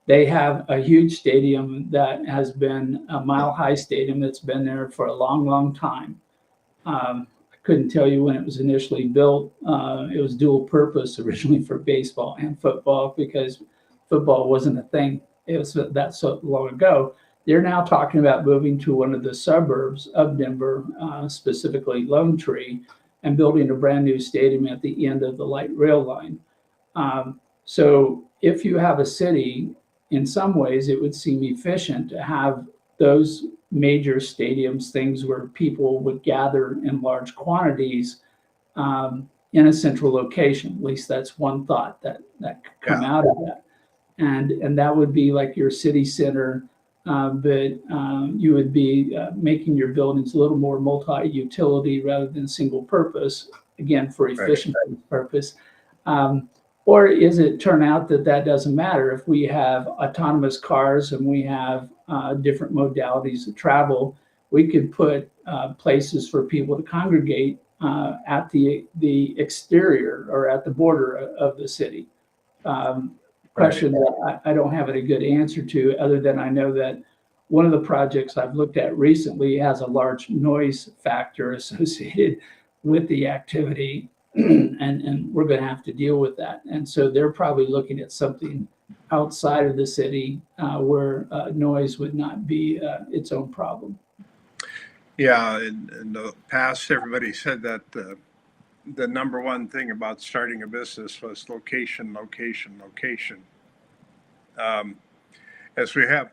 They have a huge stadium that has been a mile-high stadium that's been there for a long, long time. I couldn't tell you when it was initially built. It was dual purpose originally for baseball and football, because football wasn't a thing. It was that so long ago. They're now talking about moving to one of the suburbs of Denver, specifically Lone Tree, and building a brand new stadium at the end of the light rail line. So if you have a city, in some ways, it would seem efficient to have those major stadiums, things where people would gather in large quantities in a central location. At least that's one thought that could come out of that. And that would be like your city center but you would be making your buildings a little more multi-utility rather than single purpose, again, for efficiency purpose. Or is it turn out that that doesn't matter if we have autonomous cars and we have different modalities of travel, we could put places for people to congregate at the exterior or at the border of the city. Question that I don't have a good answer to, other than I know that one of the projects I've looked at recently has a large noise factor associated with the activity, and we're going to have to deal with that. And so they're probably looking at something outside of the city where noise would not be its own problem. Yeah, in the past, everybody said that the number one thing about starting a business was location, location, location. As we have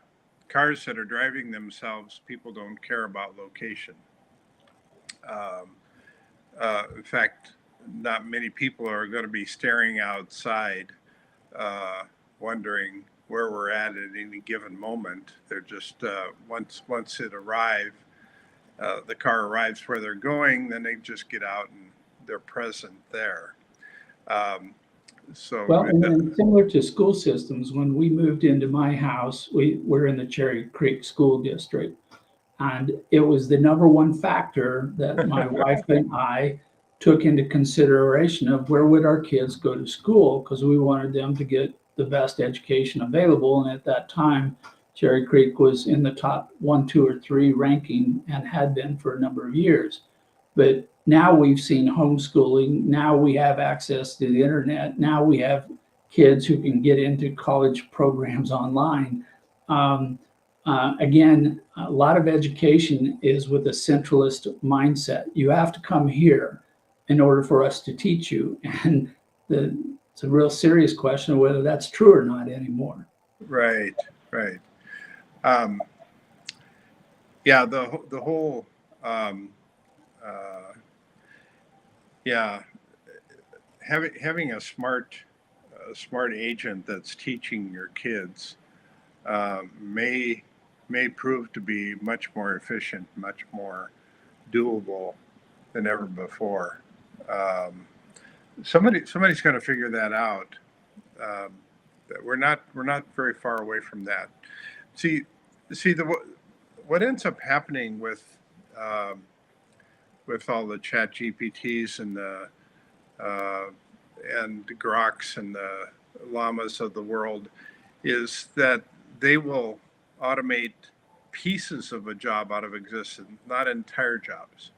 cars that are driving themselves, people don't care about location. In fact, not many people are going to be staring outside, wondering where we're at any given moment. They're just once it arrives, the car arrives where they're going, then they just get out and they're present there. Well, and similar to school systems, when we moved into my house, we're in the Cherry Creek School District. And it was the number one factor that my wife and I took into consideration of where would our kids go to school, because we wanted them to get the best education available. And at that time, Cherry Creek was in the top 1, 2, or 3 ranking and had been for a number of years. But now we've seen homeschooling. Now we have access to the internet. Now we have kids who can get into college programs online. Again, a lot of education is with a centralist mindset. You have to come here in order for us to teach you. And it's a real serious question of whether that's true or not anymore. Right. Yeah, the whole having a smart agent that's teaching your kids may prove to be much more efficient, much more doable than ever before. Somebody's going to figure that out. We're not very far away from that. See what ends up happening with all the Chat GPTs and the Groks and the Llamas of the world is that they will automate pieces of a job out of existence, not entire jobs.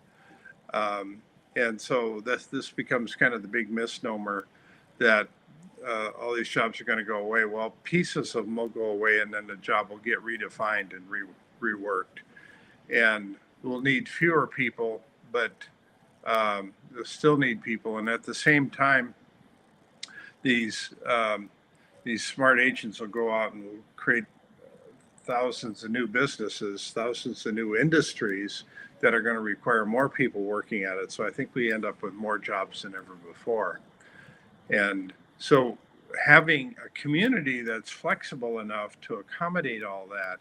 And so this becomes kind of the big misnomer that all these jobs are going to go away. Well, pieces of them will go away, and then the job will get redefined and reworked. And we'll need fewer people, but they'll still need people. And at the same time, these smart agents will go out and will create thousands of new businesses, thousands of new industries that are going to require more people working at it. So I think we end up with more jobs than ever before. And so having a community that's flexible enough to accommodate all that,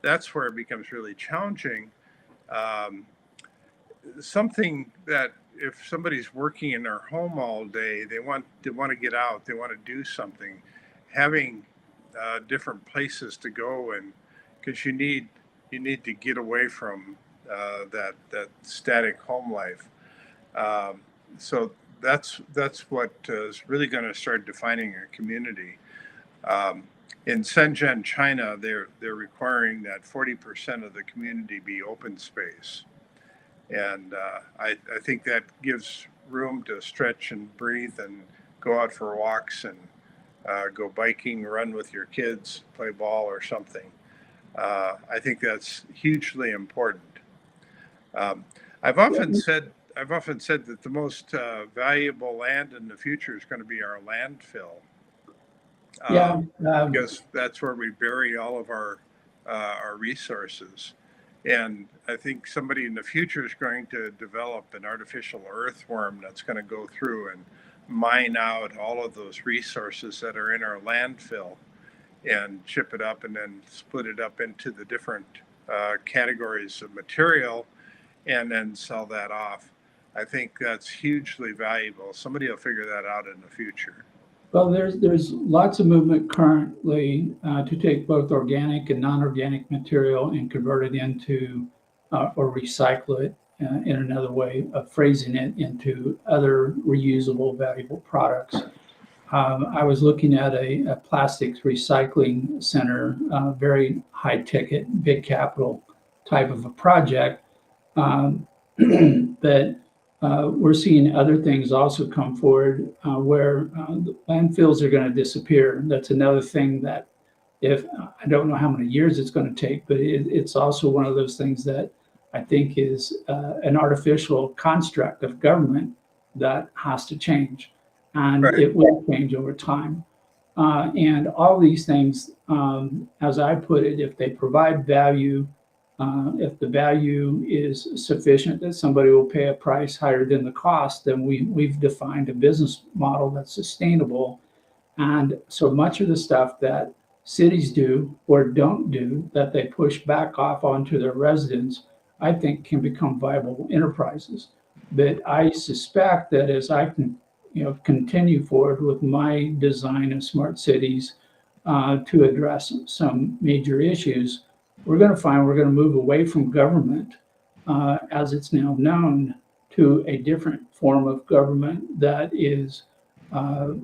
that's where it becomes really challenging. Something that if somebody's working in their home all day, they want to get out, they want to do something, having different places to go, and because you need to get away from that static home life. So that's what is really going to start defining a community. In Shenzhen, China, they're requiring that 40% of the community be open space, and I think that gives room to stretch and breathe and go out for walks and go biking, run with your kids, play ball or something. I think that's hugely important. I've often said that the most valuable land in the future is going to be our landfill. Because that's where we bury all of our resources. And I think somebody in the future is going to develop an artificial earthworm that's going to go through and mine out all of those resources that are in our landfill. and chip it up and then split it up into the different categories of material and then sell that off. I think that's hugely valuable. Somebody will figure that out in the future. Well, there's lots of movement currently to take both organic and non-organic material and convert it into or recycle it in another way of phrasing it into other reusable, valuable products. I was looking at a plastics recycling center, very high ticket, big capital type of a project. But we're seeing other things also come forward where the landfills are going to disappear. That's another thing that, if I don't know how many years it's going to take, but it's also one of those things that I think is an artificial construct of government that has to change. And Right. it will change over time. And all these things, as I put it, if they provide value, if the value is sufficient that somebody will pay a price higher than the cost, then we've defined a business model that's sustainable. And so much of the stuff that cities do or don't do that they push back off onto their residents, I think can become viable enterprises. But I suspect that as I can continue forward with my design of smart cities to address some major issues, we're going to move away from government as it's now known to a different form of government that is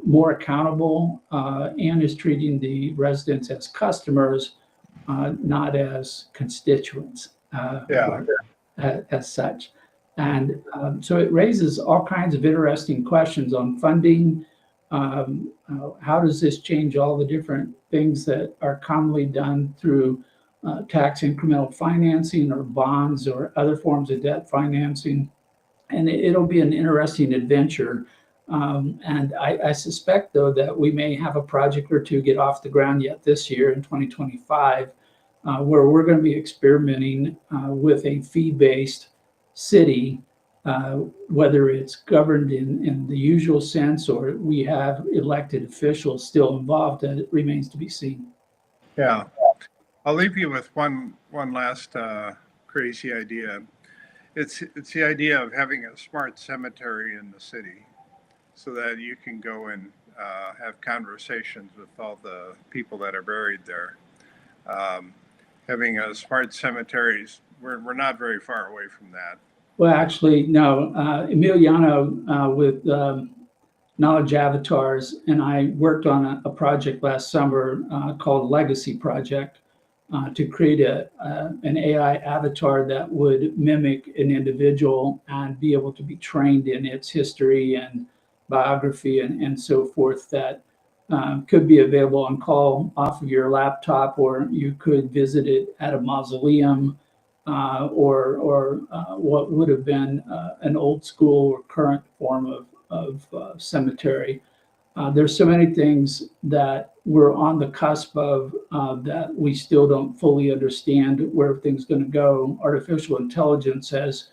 more accountable and is treating the residents as customers, not as constituents as such. And so it raises all kinds of interesting questions on funding. How does this change all the different things that are commonly done through tax incremental financing or bonds or other forms of debt financing? And it'll be an interesting adventure. And I suspect, though, that we may have a project or two get off the ground yet this year in 2025, where we're going to be experimenting with a fee-based city, whether it's governed in the usual sense or we have elected officials still involved, and it remains to be seen. Yeah. I'll leave you with one last crazy idea. It's the idea of having a smart cemetery in the city so that you can go and have conversations with all the people that are buried there. Having a smart cemeteries, we're not very far away from that. Well, actually, no. Emiliano with Knowledge Avatars and I worked on a project last summer called Legacy Project to create an AI avatar that would mimic an individual and be able to be trained in its history and biography and so forth, that could be available on call off of your laptop, or you could visit it at a mausoleum or what would have been an old school or current form of cemetery. There's so many things that we're on the cusp of that we still don't fully understand where everything's going to go. Artificial intelligence has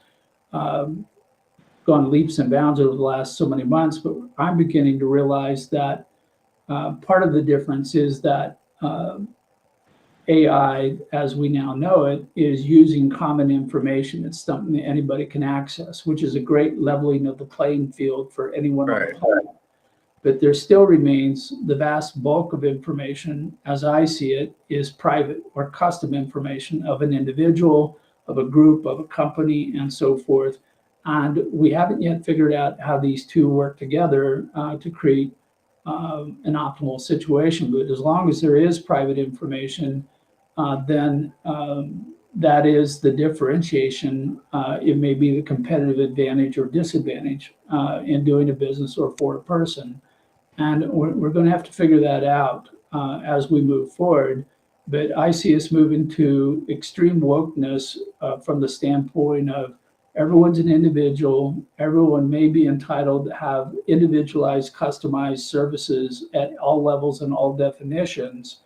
gone leaps and bounds over the last so many months, but I'm beginning to realize that part of the difference is that AI, as we now know it, is using common information. It's something that anybody can access, which is a great leveling of the playing field for anyone on the planet. But there still remains the vast bulk of information, as I see it, is private or custom information of an individual, of a group, of a company, and so forth. And we haven't yet figured out how these two work together to create an optimal situation. But as long as there is private information, then that is the differentiation. It may be the competitive advantage or disadvantage in doing a business or for a person. And we're going to have to figure that out as we move forward. But I see us moving to extreme wokeness from the standpoint of everyone's an individual. Everyone may be entitled to have individualized, customized services at all levels and all definitions,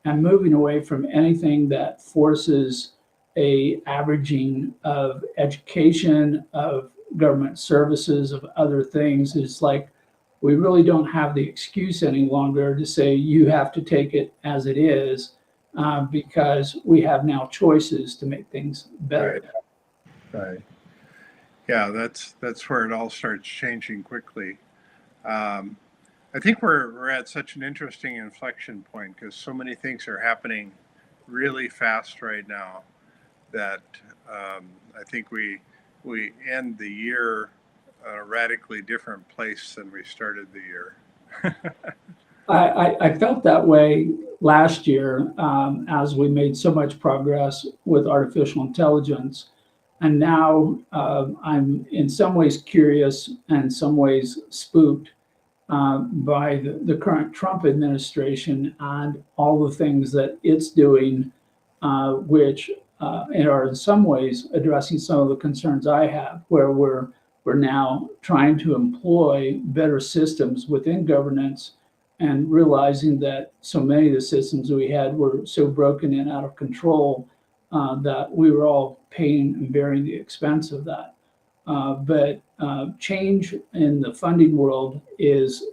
and moving away from anything that forces a averaging of education, of government services, of other things. Is like we really don't have the excuse any longer to say you have to take it as it is, because we have now choices to make things better. Right. Yeah, that's where it all starts changing quickly. I think we're at such an interesting inflection point because so many things are happening really fast right now that I think we end the year a radically different place than we started the year. I felt that way last year, as we made so much progress with artificial intelligence. And now I'm in some ways curious and in some ways spooked by the current Trump administration and all the things that it's doing, which are in some ways addressing some of the concerns I have, where we're now trying to employ better systems within governance and realizing that so many of the systems we had were so broken and out of control that we were all paying and bearing the expense of that. But change in the funding world is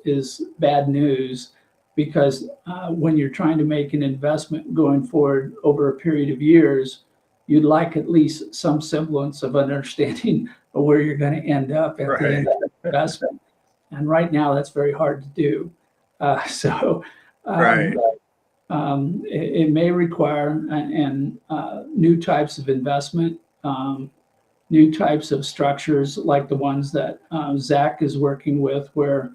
bad news because when you're trying to make an investment going forward over a period of years, you'd like at least some semblance of understanding of where you're going to end up at the end of the investment. And right now, that's very hard to do. It may require new types of investment, new types of structures like the ones that Zach is working with, where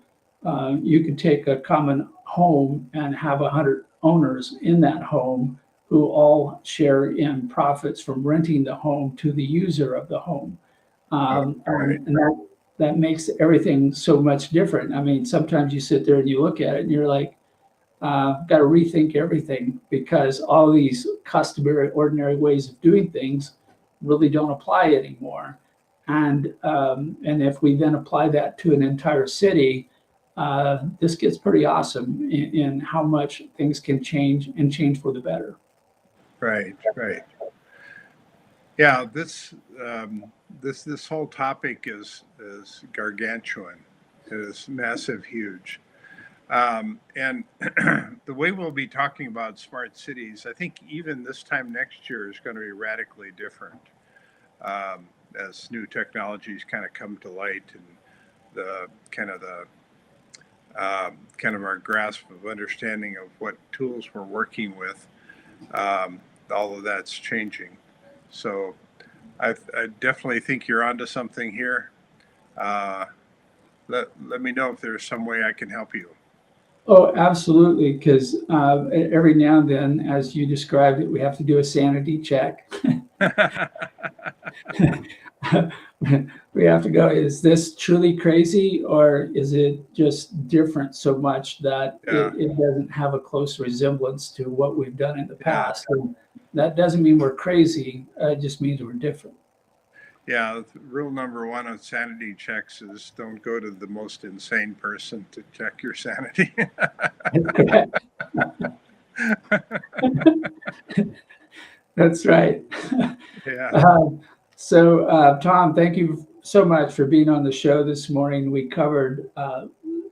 you could take a common home and have 100 owners in that home who all share in profits from renting the home to the user of the home. And that makes everything so much different. I mean, sometimes you sit there and you look at it and you're like, got to rethink everything because all these customary, ordinary ways of doing things really don't apply anymore. And if we then apply that to an entire city, this gets pretty awesome in how much things can change and change for the better. Right. Yeah, this whole topic is gargantuan. It is massive, huge. And the way we'll be talking about smart cities, I think even this time next year is going to be radically different as new technologies kind of come to light and the kind of our grasp of understanding of what tools we're working with. All of that's changing. So I definitely think you're onto something here. Let me know if there's some way I can help you. Oh, absolutely. Because every now and then, as you described it, we have to do a sanity check. We have to go, is this truly crazy or is it just different so much that it doesn't have a close resemblance to what we've done in the past? And that doesn't mean we're crazy. It just means we're different. Yeah, rule number one on sanity checks is don't go to the most insane person to check your sanity. That's right. Yeah. So, Tom, thank you so much for being on the show this morning. We covered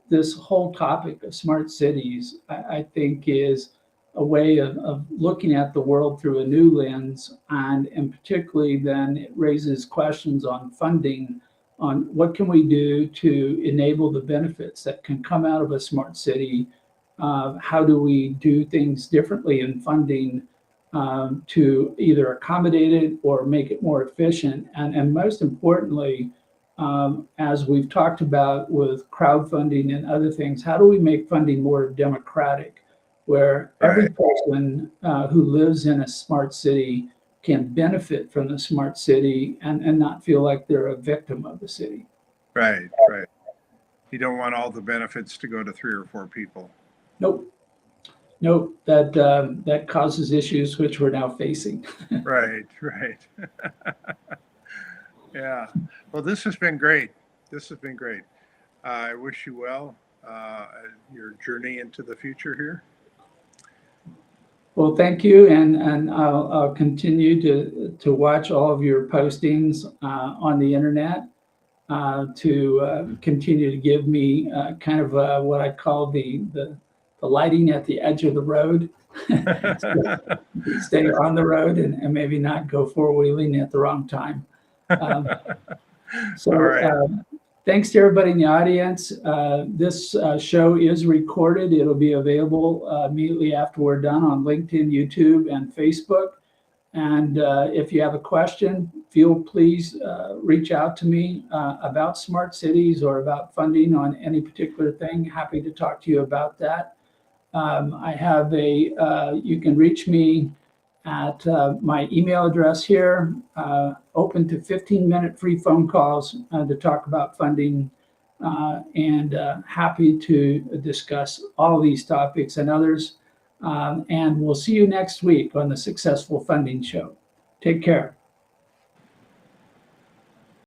this whole topic of smart cities, I think is a way of looking at the world through a new lens. And particularly then it raises questions on funding, on what can we do to enable the benefits that can come out of a smart city? How do we do things differently in funding to either accommodate it or make it more efficient? And most importantly, as we've talked about with crowdfunding and other things, how do we make funding more democratic, where every person who lives in a smart city can benefit from the smart city and not feel like they're a victim of the city? Right. You don't want all the benefits to go to 3 or 4 people. Nope. That causes issues which we're now facing. Right. Yeah. Well, this has been great. I wish you well your journey into the future here. Well, thank you, and I'll continue to watch all of your postings on the internet. to continue to give me kind of what I call the lighting at the edge of the road. Stay on the road and maybe not go four-wheeling at the wrong time. So All right. thanks to everybody in the audience. This show is recorded. It'll be available immediately after we're done on LinkedIn, YouTube, and Facebook. And if you have a question, please reach out to me about smart cities or about funding on any particular thing. Happy to talk to you about that. I have you can reach me at my email address here, open to 15-minute free phone calls to talk about funding, and happy to discuss all these topics and others. And we'll see you next week on the Successful Funding Show. Take care.